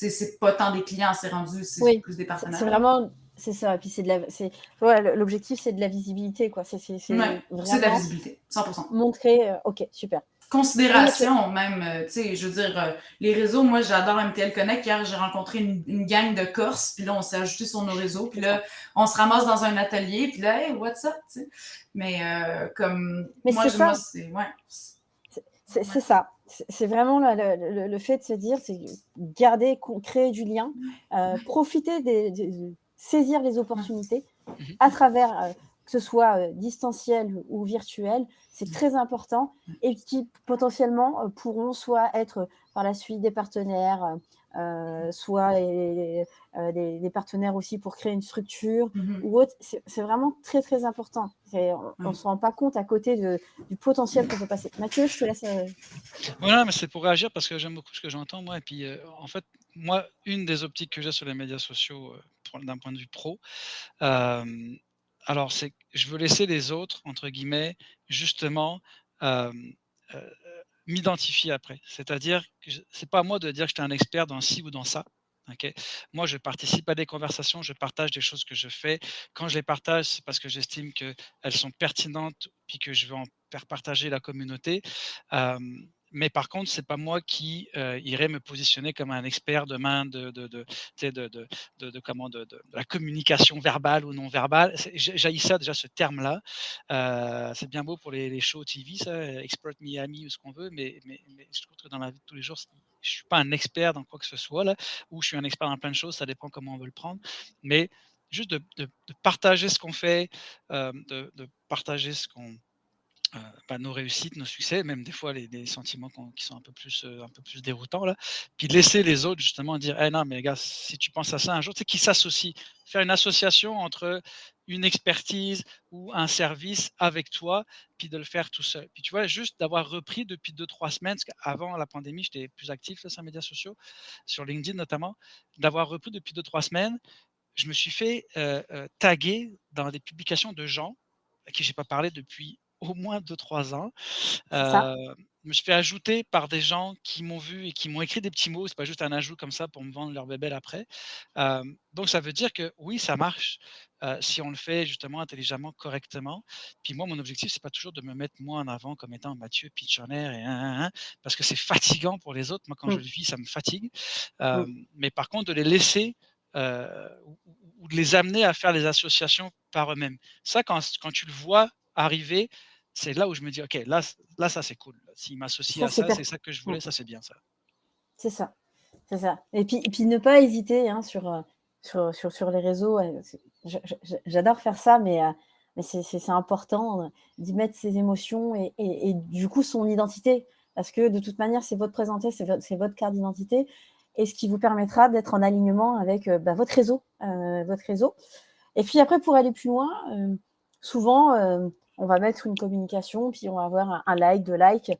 c'est pas tant des clients, c'est rendu, c'est plus des partenaires. C'est vraiment, c'est ça. Puis l'objectif, c'est de la visibilité, quoi. C'est vraiment c'est de la visibilité, 100%. Montrer, ok, super. Considération même, tu sais, je veux dire, les réseaux, moi j'adore MTL Connect. Hier, j'ai rencontré une gang de Corses, puis là, on s'est ajouté sur nos réseaux, puis là, on se ramasse dans un atelier, puis là, hey, what's up, tu sais. Mais moi, c'est... Ouais. C'est ça. c'est vraiment le fait de se dire, c'est garder, créer du lien, profiter saisir les opportunités à travers, que ce soit distanciel ou virtuel, c'est très important et qui potentiellement potentiellement pourront soit être par la suite des partenaires, soit des partenaires aussi pour créer une structure ou autre. C'est vraiment très très important. On ne se rend pas compte à côté du potentiel qu'on peut passer. Mathieu, je te laisse. Voilà, mais c'est pour réagir parce que j'aime beaucoup ce que j'entends moi et puis, en fait, moi, une des optiques que j'ai sur les médias sociaux, d'un point de vue pro, hem, alors c'est que je veux laisser les autres, entre guillemets, justement, hem, heu, m'identifier après. C'est-à-dire que c'est pas à moi de dire que j'étais un expert dans ci ou dans ça, OK? Moi, je participe à des conversations, je partage des choses que je fais. Quand je les partage, c'est parce que j'estime qu'elles sont pertinentes, puis que je veux en faire partager la communauté. Mais par contre, c'est pas moi qui, irai me positionner comme un expert demain tu sais, de la communication verbale ou non verbale. J'haïs ça déjà ce terme-là. C'est bien beau pour les shows TV ça, Expert Miami ou ce qu'on veut, mais je trouve que dans la vie de tous les jours, je suis pas un expert dans quoi que ce soit là, ou je suis un expert dans plein de choses, ça dépend comment on veut le prendre. Mais juste de partager ce qu'on fait, de partager ce qu'on nos réussites, nos succès, même des fois les sentiments qui sont un peu plus déroutants là. Puis laisser les autres justement dire: «Eh non, mais gars, si tu penses à ça un jour», tu sais, qu'ils s'associent. Faire une association entre une expertise ou un service avec toi, puis de le faire tout seul. Puis tu vois, juste d'avoir repris depuis 2 3 semaines, parce qu'avant la pandémie, j'étais plus actif là, sur les médias sociaux, sur LinkedIn notamment, d'avoir repris depuis 2 3 semaines, je me suis fait, taguer dans des publications de gens à qui j'ai pas parlé depuis au moins 2 3 ans. C'est ça. Je me suis fait ajouter par des gens qui m'ont vu et qui m'ont écrit des petits mots, c'est pas juste un ajout comme ça pour me vendre leur bébelle après. Donc ça veut dire que oui, ça marche, si on le fait justement intelligemment, correctement. Puis moi, mon objectif, c'est pas toujours de me mettre moi en avant comme étant Mathieu Pitchoner et parce que c'est fatigant pour les autres. Moi, quand je Mm, le vis, ça me fatigue. mm. Mais par contre, de les laisser, ou de les amener à faire les associations par eux-mêmes. Ça, quand tu le vois arriver, c'est là où je me dis: «OK, là ça c'est cool. S'il m'associe Ça, à ça, c'est ça que je mm, voulais, ça c'est bien ça». c'est ça. C'est ça. Et puis ne pas hésiter hein, sur les réseaux. J'adore faire ça, mais c'est important d'y mettre ses émotions et du coup son identité. Parce que de toute manière, c'est votre présenté, c'est votre carte d'identité. Et ce qui vous permettra d'être en alignement avec votre réseau. Votre réseau. Et puis après, pour aller plus loin, souvent, on va mettre une communication, puis on va avoir un like, 2 likes,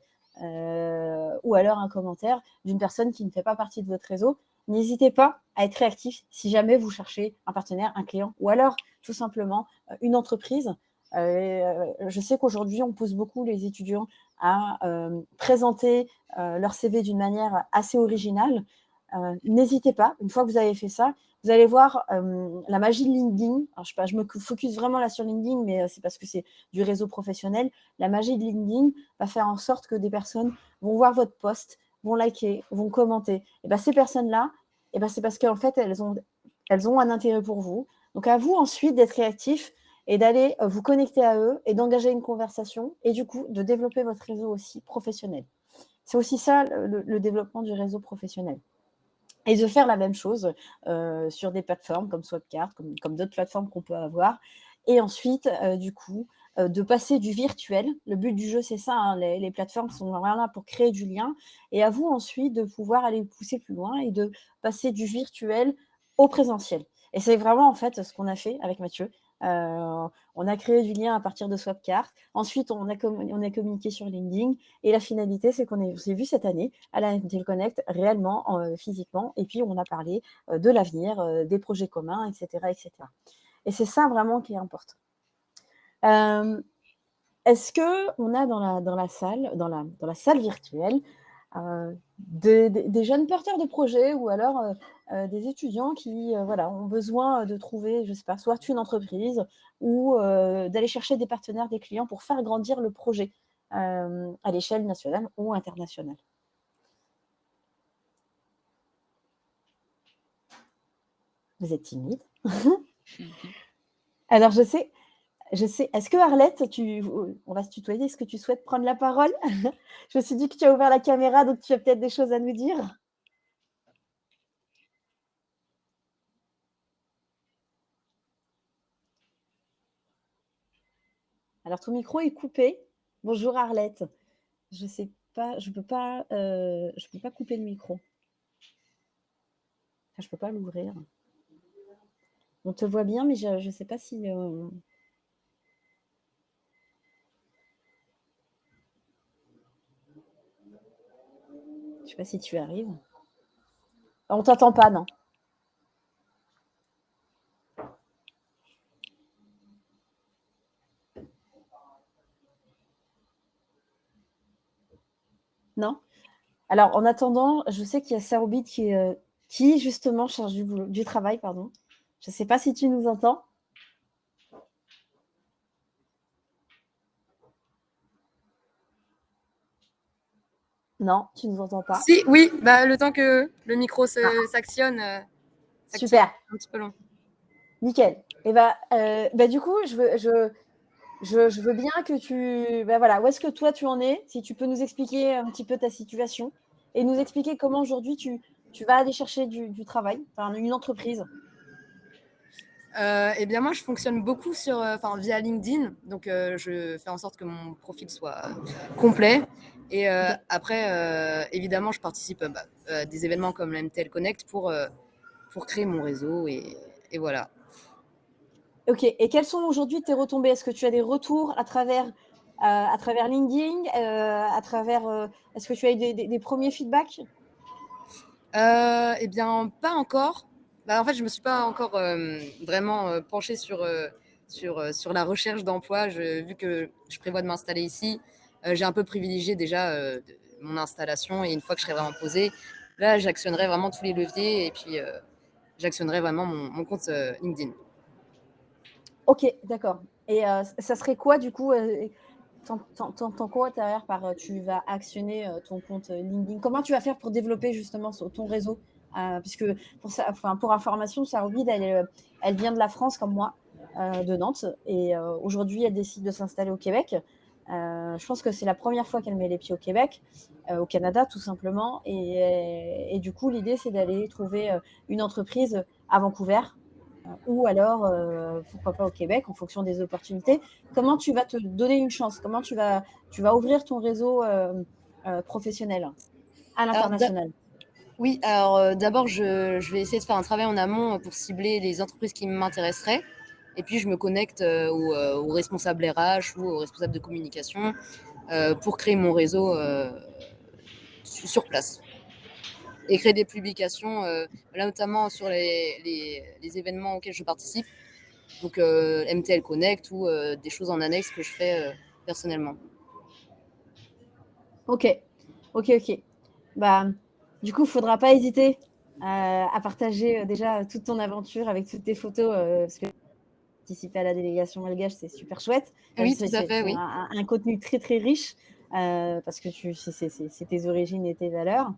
ou alors un commentaire d'une personne qui ne fait pas partie de votre réseau. N'hésitez pas à être réactif si jamais vous cherchez un partenaire, un client, ou alors tout simplement une entreprise. Je sais qu'aujourd'hui, on pousse beaucoup les étudiants à présenter leur CV d'une manière assez originale. N'hésitez pas, une fois que vous avez fait ça, vous allez voir la magie de LinkedIn. Alors, je sais pas, je me focus vraiment là sur LinkedIn, mais c'est parce que c'est du réseau professionnel. La magie de LinkedIn va faire en sorte que des personnes vont voir votre post, vont liker, vont commenter. Et ben, ces personnes-là, et ben, c'est parce qu'en fait, elles ont un intérêt pour vous. Donc, à vous ensuite d'être réactif et d'aller vous connecter à eux et d'engager une conversation et du coup, de développer votre réseau aussi professionnel. C'est aussi ça le développement du réseau professionnel. Et de faire la même chose sur des plateformes comme Swapcard, comme d'autres plateformes qu'on peut avoir. Et ensuite, du coup, de passer du virtuel. Le but du jeu, c'est ça. Hein, les plateformes sont vraiment là pour créer du lien. Et à vous ensuite de pouvoir aller pousser plus loin et de passer du virtuel au présentiel. Et c'est vraiment en fait ce qu'on a fait avec Mathieu. On a créé du lien à partir de Swapcard. Ensuite, on a communiqué sur LinkedIn. Et la finalité, c'est qu'on s'est vu cette année à la Intel Connect réellement, physiquement. Et puis, on a parlé de l'avenir, des projets communs, etc., etc. Et c'est ça vraiment qui est important. Est-ce qu'on a dans la salle virtuelle des jeunes porteurs de projets ou alors des étudiants qui voilà, ont besoin de trouver, je sais pas, soit une entreprise ou d'aller chercher des partenaires, des clients pour faire grandir le projet à l'échelle nationale ou internationale? Vous êtes timide. Mmh. Alors je sais, Je sais. Est-ce que Arlette, on va se tutoyer, est-ce que tu souhaites prendre la parole? Je me suis dit que tu as ouvert la caméra, donc tu as peut-être des choses à nous dire. Alors, ton micro est coupé. Bonjour Arlette. Je sais pas, je peux pas couper le micro. Enfin, je peux pas l'ouvrir. On te voit bien, mais je sais pas si. Je sais pas si tu arrives. On t'entend pas, non? Non? Alors, en attendant, je sais qu'il y a Saroubid qui justement charge du travail, pardon. Je ne sais pas si tu nous entends. Non, tu ne nous entends pas. Si, oui, bah, le temps que le micro s'actionne, Super. un petit peu long. Nickel. Et du coup, je veux bien que tu... voilà, où est-ce que toi, tu en es? Si tu peux nous expliquer un petit peu ta situation et nous expliquer comment aujourd'hui tu vas aller chercher du travail, enfin, une entreprise. Eh bien, moi, je fonctionne beaucoup via LinkedIn. Donc, je fais en sorte que mon profil soit complet. Et après, évidemment, je participe à des événements comme l'MTL Connect pour créer mon réseau. Et voilà. Ok. Et quelles sont aujourd'hui tes retombées? Est-ce que tu as des retours à travers LinkedIn, est-ce que tu as eu des premiers feedbacks? Eh bien, pas encore. En fait, je me suis pas encore vraiment penchée sur la recherche d'emploi. Vu que je prévois de m'installer ici, j'ai un peu privilégié déjà mon installation. Et une fois que je serai vraiment posée, là, j'actionnerai vraiment tous les leviers et puis j'actionnerai vraiment mon compte LinkedIn. Ok, d'accord. Et ça serait quoi du coup t'entends quoi derrière par tu vas actionner ton compte LinkedIn? Comment tu vas faire pour développer justement ton réseau? Puisque pour information, Saroubid, elle vient de la France comme moi, de Nantes, et aujourd'hui elle décide de s'installer au Québec. Je pense que c'est la première fois qu'elle met les pieds au Québec, au Canada tout simplement, et du coup l'idée c'est d'aller trouver une entreprise à Vancouver, ou alors pourquoi pas au Québec en fonction des opportunités. Comment tu vas te donner une chance? Comment tu vas ouvrir ton réseau professionnel à l'international? Oui, alors d'abord, je vais essayer de faire un travail en amont pour cibler les entreprises qui m'intéresseraient. Et puis, je me connecte aux responsables RH ou aux responsables de communication pour créer mon réseau sur place. Et créer des publications, là notamment sur les événements auxquels je participe. Donc MTL Connect ou des choses en annexe que je fais personnellement. Ok. Du coup, il ne faudra pas hésiter à partager déjà toute ton aventure avec toutes tes photos, parce que participer à la délégation malgache, c'est super chouette. Oui, tout à fait, oui. Un contenu très, très riche, parce que c'est tes origines et tes valeurs.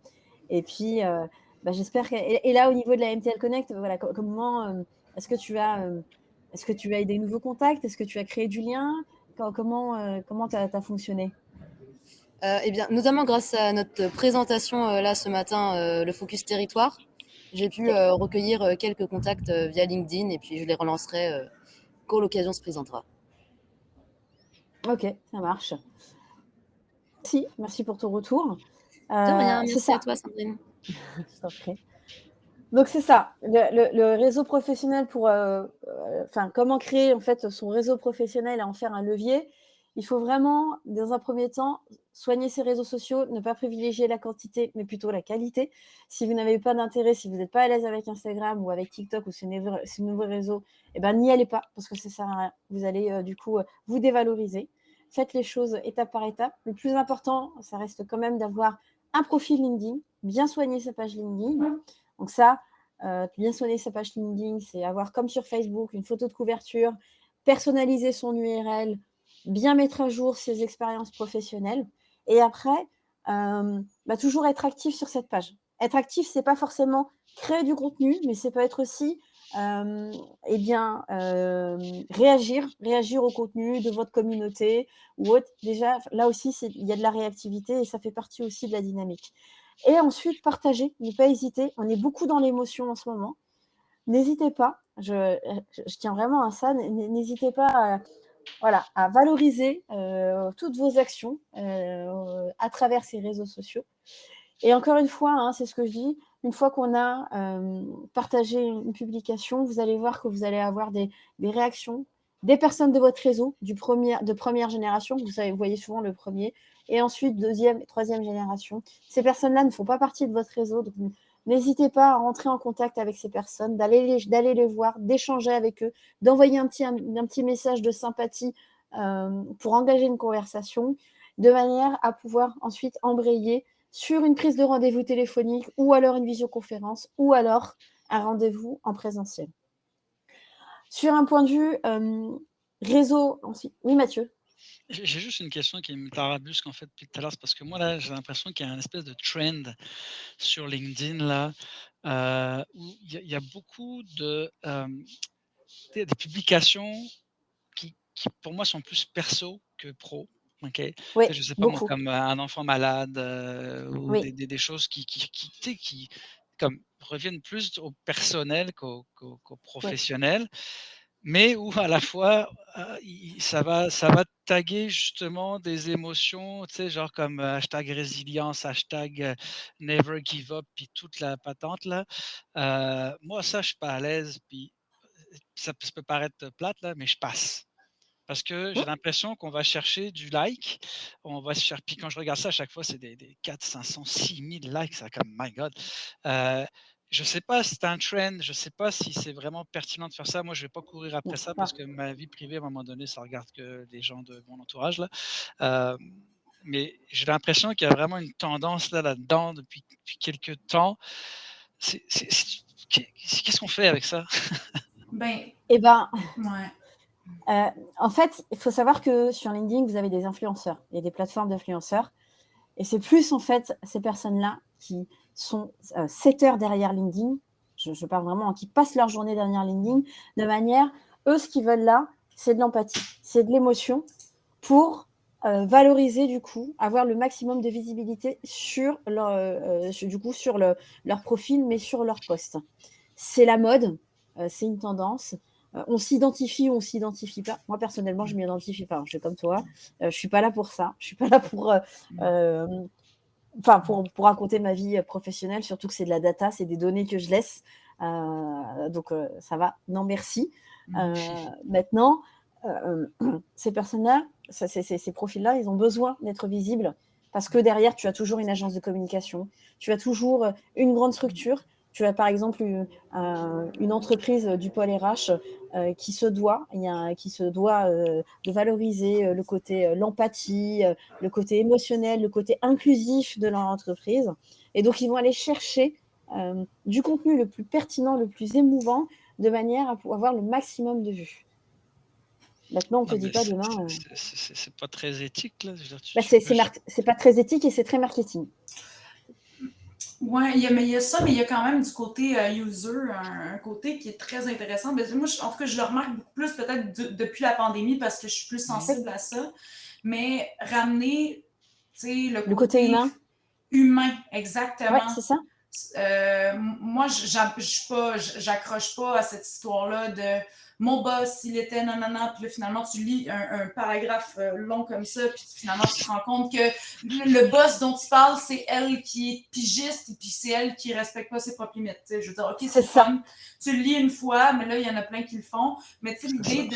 Et puis, j'espère que... Et là, au niveau de la MTL Connect, voilà, comment est-ce que tu as eu des nouveaux contacts? Est-ce que tu as créé du lien? Comment tu as fonctionné? Eh bien, notamment grâce à notre présentation là ce matin, le Focus Territoire, j'ai pu recueillir quelques contacts via LinkedIn et puis je les relancerai quand l'occasion se présentera. Ok, ça marche. Merci pour ton retour. De rien, merci ça. à toi, Sandrine. Je t'en prie. Donc c'est ça, le réseau professionnel comment créer en fait son réseau professionnel et en faire un levier. Il faut vraiment, dans un premier temps, soigner ses réseaux sociaux, ne pas privilégier la quantité, mais plutôt la qualité. Si vous n'avez pas d'intérêt, si vous n'êtes pas à l'aise avec Instagram ou avec TikTok ou ces nouveaux réseaux, n'y allez pas, parce que ça sert à rien. Vous allez du coup vous dévaloriser. Faites les choses étape par étape. Le plus important, ça reste quand même d'avoir un profil LinkedIn, bien soigner sa page LinkedIn. Donc ça, bien soigner sa page LinkedIn, c'est avoir comme sur Facebook une photo de couverture, personnaliser son URL, bien mettre à jour ses expériences professionnelles. Et après, toujours être actif sur cette page. Être actif, c'est pas forcément créer du contenu, mais ça peut être aussi eh bien, réagir au contenu de votre communauté ou autre. Déjà, là aussi, il y a de la réactivité et ça fait partie aussi de la dynamique. Et ensuite, partager, ne pas hésiter. On est beaucoup dans l'émotion en ce moment. N'hésitez pas, je tiens vraiment à ça, n'hésitez pas à valoriser toutes vos actions à travers ces réseaux sociaux. Et encore une fois, hein, c'est ce que je dis, une fois qu'on a partagé une publication, vous allez voir que vous allez avoir des réactions, des personnes de votre réseau de première génération, vous voyez souvent le premier, et ensuite deuxième et troisième génération. Ces personnes-là ne font pas partie de votre réseau, donc n'hésitez pas à rentrer en contact avec ces personnes, d'aller les voir, d'échanger avec eux, d'envoyer un petit message de sympathie pour engager une conversation, de manière à pouvoir ensuite embrayer sur une prise de rendez-vous téléphonique ou alors une visioconférence ou alors un rendez-vous en présentiel. Sur un point de vue réseau, ensuite. Oui, Mathieu. J'ai juste une question qui me tarabusque en fait depuis tout à l'heure, c'est parce que moi là, j'ai l'impression qu'il y a un espèce de trend sur LinkedIn là, où il y a beaucoup de, des publications qui pour moi sont plus perso que pro, OK? Tu Oui, sais, je sais pas moi, beaucoup. comme, un enfant malade, ou Oui, des choses tu sais, qui comme reviennent plus au personnel qu'au oui, professionnel, mais où à la fois, i ça va taguer justement des émotions, tu sais, genre comme, hashtag résilience, hashtag, never give up, puis toute la patente là. Moi ça, je suis pas à l'aise, puis ça peut paraître plate là, mais je passe. Parce que j'ai oui. l'impression qu'on va chercher du like, on va se faire puis quand je regarde ça à chaque fois, c'est des 400-500-6 000 likes, ça comme my God. Heu, je sais pas si c'est un trend, je sais pas si c'est vraiment pertinent de faire ça. Moi, je vais pas courir après ça parce que ma vie privée, à un moment donné, ça regarde que les gens de mon entourage là. Mais j'ai l'impression qu'il y a vraiment une tendance là-dedans depuis quelque temps. C'est qu'est-ce qu'on fait avec ça? Ben, Eh ben, ouais. en fait, il faut savoir que sur LinkedIn, vous avez des influenceurs. Il y a des plateformes d'influenceurs. Et c'est plus, en fait, ces personnes-là qui sont 7 heures derrière LinkedIn, je parle vraiment, qui passent leur journée derrière LinkedIn, de manière, eux, ce qu'ils veulent là, c'est de l'empathie, c'est de l'émotion pour valoriser, du coup, avoir le maximum de visibilité sur leur profil, mais sur leur poste. C'est la mode, c'est une tendance. On s'identifie ou on s'identifie pas. Moi, personnellement, je m'identifie pas. Je suis comme toi. Je suis pas là pour ça. Je suis pas là pour pour raconter ma vie professionnelle, surtout que c'est de la data, c'est des données que je laisse. Donc, ça va. Non, merci. Maintenant, ces personnes-là, ces profils-là, ils ont besoin d'être visibles parce que derrière, tu as toujours une agence de communication, tu as toujours une grande structure. Tu as par exemple une entreprise du pôle RH qui se doit de valoriser le côté l'empathie, le côté émotionnel, le côté inclusif de leur entreprise. Et donc, ils vont aller chercher du contenu le plus pertinent, le plus émouvant, de manière à pouvoir avoir le maximum de vues. Maintenant, on ne te Non, dit mais pas demain. c'est pas très éthique là, je veux dire C'est pas très éthique et c'est très marketing. Ouais, mais il y a ça, mais il y a quand même du côté user, un côté qui est très intéressant. Ben, moi, en tout cas, je le remarque beaucoup plus peut-être depuis la pandémie parce que je suis plus sensible à ça. Mais ramener, tu sais, le Le côté côté humain. humain, Ouais, exactement. c'est ça. Moi, j'accroche pas à cette histoire-là de mon boss, il était nanana, puis là, finalement, tu lis un paragraphe long comme ça, puis finalement, tu te rends compte que le boss dont tu parles, c'est elle qui est pigiste, et puis c'est elle qui respecte pas ses propres limites. T'sais. Je veux dire, OK, c'est le fun, tu le lis une fois, mais là, il y en a plein qui le font. Mais tu sais, l'idée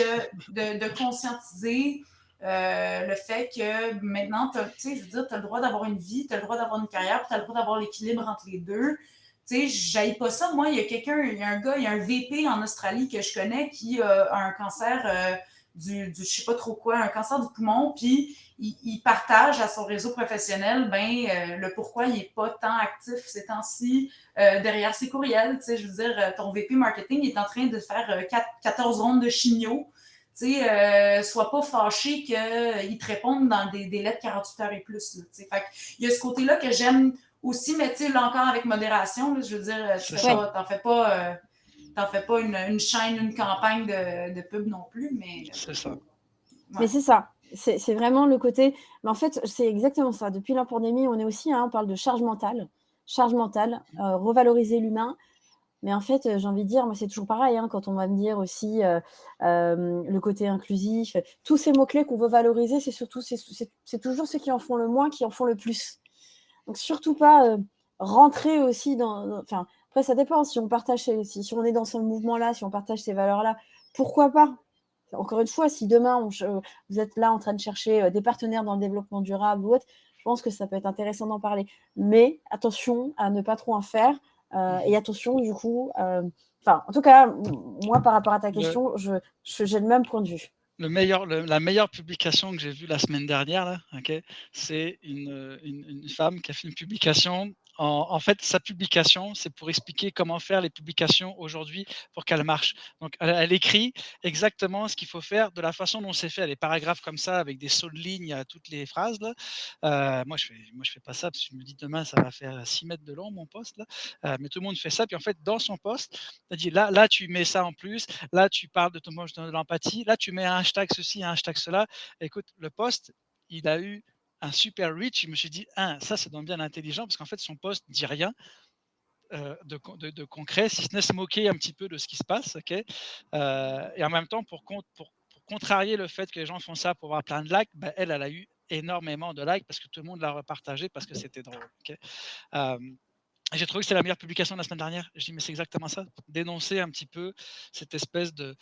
de conscientiser le fait que maintenant, tu sais, je veux dire, tu as le droit d'avoir une vie, tu as le droit d'avoir une carrière, puis tu as le droit d'avoir l'équilibre entre les deux. Tu sais, j'haïs pas ça. Moi, il y a un VP en Australie que je connais qui a un cancer je sais pas trop quoi, un cancer du poumon, puis il partage à son réseau professionnel le pourquoi il est pas tant actif ces temps-ci derrière ses courriels. Tu sais, je veux dire, ton VP marketing est en train de faire 14 rondes de chimio. Tu sais, sois pas fâché qu'ils te répondent dans des délais de 48 heures et plus. Là, fait il y a ce côté-là que j'aime aussi, mais tu sais, là encore avec modération, là, je veux dire, t'en fais pas t'en fais pas une chaîne, une campagne de pub non plus, mais C'est ça. Mais c'est ça, c'est vraiment le côté. Mais en fait, c'est exactement ça. Depuis la pandémie, on est aussi, on parle de charge mentale, revaloriser l'humain. Mais en fait, j'ai envie de dire, moi, c'est toujours pareil, quand on va me dire aussi le côté inclusif, tous ces mots-clés qu'on veut valoriser, c'est toujours ceux qui en font le moins, qui en font le plus. Donc, surtout pas rentrer aussi enfin, après, ça dépend. Si on partage, si on est dans ce mouvement-là, si on partage ces valeurs-là, pourquoi pas? Encore une fois, si demain, vous êtes là en train de chercher des partenaires dans le développement durable ou autre, je pense que ça peut être intéressant d'en parler. Mais attention à ne pas trop en faire. Et attention, du coup, en tout cas, moi, par rapport à ta question, j'ai le même point de vue. La meilleure publication que j'ai vue la semaine dernière, là, c'est une femme qui a fait une publication. En fait, sa publication, c'est pour expliquer comment faire les publications aujourd'hui pour qu'elles marchent. Donc, elle écrit exactement ce qu'il faut faire de la façon dont c'est fait. Les paragraphes comme ça, avec des sauts de ligne à toutes les phrases. Là. Moi, je fais pas ça parce que je me dis demain, ça va faire 6 mètres de long, mon post. Là. Mais tout le monde fait ça. Puis en fait, dans son post, elle dit là, tu mets ça en plus. Là, tu parles de l'empathie. Là, tu mets un hashtag ceci, un hashtag cela. Écoute, le post, il a eu un super reach. Je me suis dit, ça, c'est donc bien intelligent parce qu'en fait, son post ne dit rien de concret, si ce n'est se moquer un petit peu de ce qui se passe. Et en même temps, pour contrarier le fait que les gens font ça pour avoir plein de likes, elle a eu énormément de likes parce que tout le monde l'a repartagé parce que c'était drôle. J'ai trouvé que c'était la meilleure publication de la semaine dernière. Je dis, mais c'est exactement ça. Dénoncer un petit peu cette espèce de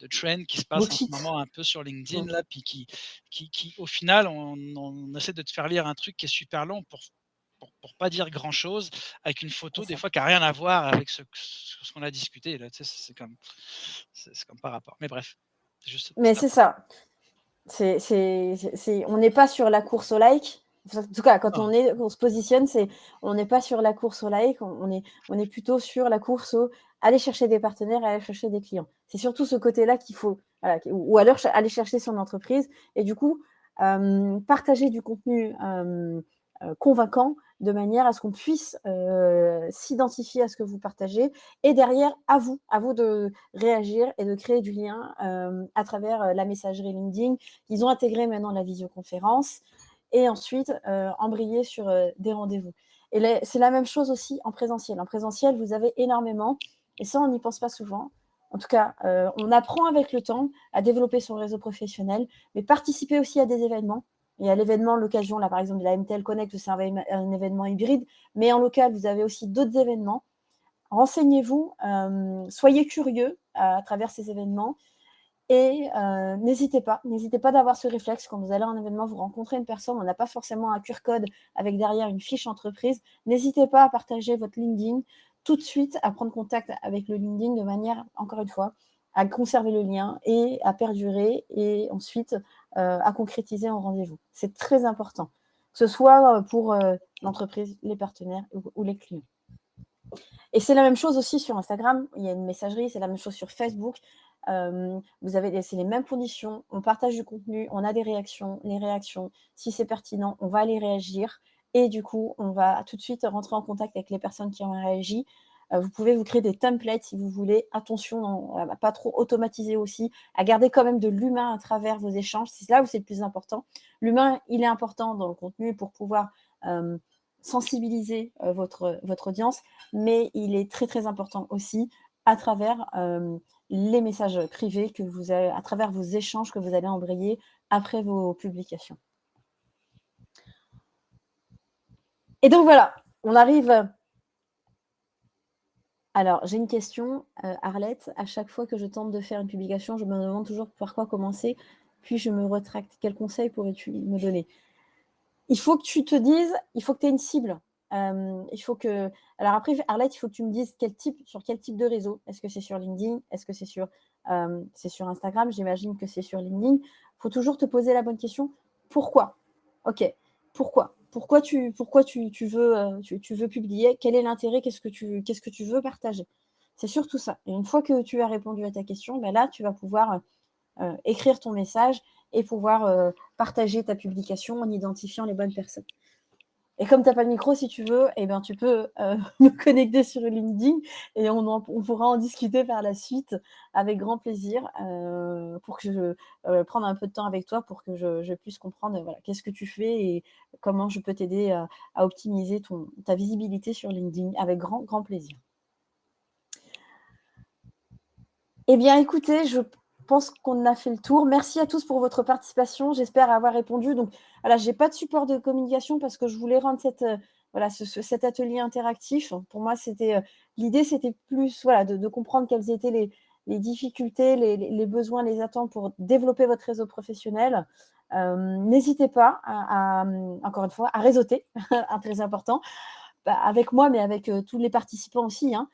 trend qui se passe en ce moment un peu sur LinkedIn, là, puis qui, au final, on essaie de te faire lire un truc qui est super long pour pas dire grand-chose, avec une photo, des fois, qui n'a rien à voir avec ce qu'on a discuté. Là, tu sais, c'est comme par rapport. Mais bref. Mais c'est ça. On n'est pas sur la course au like. En tout cas, quand on se positionne, on n'est pas sur la course au like, on est plutôt sur la course au aller chercher des partenaires, aller chercher des clients. C'est surtout ce côté-là qu'il faut, ou alors aller chercher son entreprise et du coup, partager du contenu convaincant de manière à ce qu'on puisse s'identifier à ce que vous partagez et derrière, à vous de réagir et de créer du lien à travers la messagerie LinkedIn. Ils ont intégré maintenant la visioconférence et ensuite embrayer sur des rendez-vous. Et c'est la même chose aussi en présentiel. En présentiel, vous avez énormément, et ça, on n'y pense pas souvent. En tout cas, on apprend avec le temps à développer son réseau professionnel, mais participer aussi à des événements. Il y a l'événement, l'occasion, là, par exemple, de la MTL Connect, où c'est un événement hybride, mais en local, vous avez aussi d'autres événements. Renseignez-vous, soyez curieux à travers ces événements et n'hésitez pas d'avoir ce réflexe quand vous allez à un événement, vous rencontrez une personne, on n'a pas forcément un QR code avec derrière une fiche entreprise, n'hésitez pas à partager votre LinkedIn tout de suite, à prendre contact avec le LinkedIn de manière, encore une fois, à conserver le lien et à perdurer et ensuite à concrétiser en rendez-vous. C'est très important, que ce soit pour l'entreprise, les partenaires ou les clients. Et c'est la même chose aussi sur Instagram, il y a une messagerie, c'est la même chose sur Facebook. C'est les mêmes conditions, on partage du contenu, on a des réactions, les réactions, si c'est pertinent, on va aller réagir et du coup, on va tout de suite rentrer en contact avec les personnes qui ont réagi. Vous pouvez vous créer des templates si vous voulez. Attention à pas trop automatiser aussi, à garder quand même de l'humain à travers vos échanges. C'est là où c'est le plus important. L'humain, il est important dans le contenu pour pouvoir sensibiliser votre audience, mais il est très, très important aussi à travers les messages privés que vous avez, à travers vos échanges que vous allez embrayer après vos publications. Et donc voilà, on arrive... Alors, j'ai une question, Arlette. À chaque fois que je tente de faire une publication, je me demande toujours par quoi commencer, puis je me retracte. Quel conseil pourrais-tu me donner? Il faut que tu te dises, il faut que tu aies une cible. Il faut que... Alors après, Arlette, il faut que tu me dises sur quel type de réseau. Est-ce que c'est sur LinkedIn? Est-ce que c'est sur Instagram? J'imagine que c'est sur LinkedIn. Il faut toujours te poser la bonne question. Pourquoi? Ok. Pourquoi? Pourquoi tu veux publier? Quel est l'intérêt? Qu'est-ce que tu veux partager? C'est surtout ça. Et une fois que tu as répondu à ta question, là, tu vas pouvoir écrire ton message et pouvoir partager ta publication en identifiant les bonnes personnes. Et comme tu n'as pas de micro, si tu veux, eh ben, tu peux me connecter sur LinkedIn et on pourra en discuter par la suite avec grand plaisir pour que je prenne un peu de temps avec toi pour que je puisse comprendre voilà, qu'est-ce que tu fais et comment je peux t'aider à optimiser ta visibilité sur LinkedIn avec grand, grand plaisir. Eh bien, écoutez, je pense qu'on a fait le tour. Merci à tous pour votre participation. J'espère avoir répondu. Donc, voilà, je n'ai pas de support de communication parce que je voulais rendre cet atelier interactif. Pour moi, l'idée, c'était plus voilà, de comprendre quelles étaient les difficultés, les besoins, les attentes pour développer votre réseau professionnel. N'hésitez pas, encore une fois, à réseauter, très important, avec moi, mais avec tous les participants aussi, hein.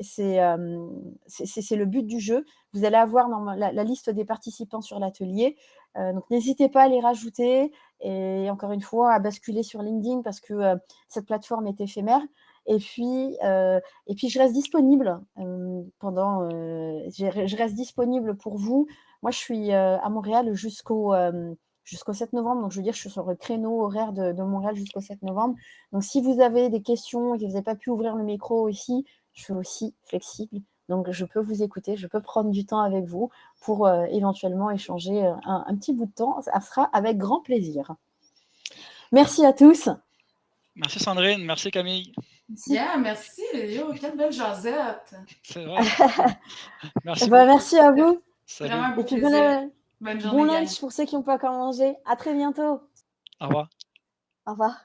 C'est le but du jeu. Vous allez avoir la liste des participants sur l'atelier. Donc, n'hésitez pas à les rajouter et encore une fois, à basculer sur LinkedIn parce que cette plateforme est éphémère. Et puis, je reste disponible je reste disponible pour vous. Moi, je suis à Montréal jusqu'au 7 novembre. Donc, je veux dire, je suis sur le créneau horaire de Montréal jusqu'au 7 novembre. Donc, si vous avez des questions et que vous n'avez pas pu ouvrir le micro ici, je suis aussi flexible. Donc, je peux vous écouter, je peux prendre du temps avec vous pour éventuellement échanger un petit bout de temps. Ça sera avec grand plaisir. Merci à tous. Merci Sandrine, merci Camille. Yeah, merci Léo, quelle belle jasette. C'est vrai. Merci beaucoup. beaucoup. Merci à vous. Salut. Vraiment un beau Et puis plaisir. Bonne journée, bon gang. lunch pour ceux qui n'ont pas encore mangé. À très bientôt. Au revoir. Au revoir.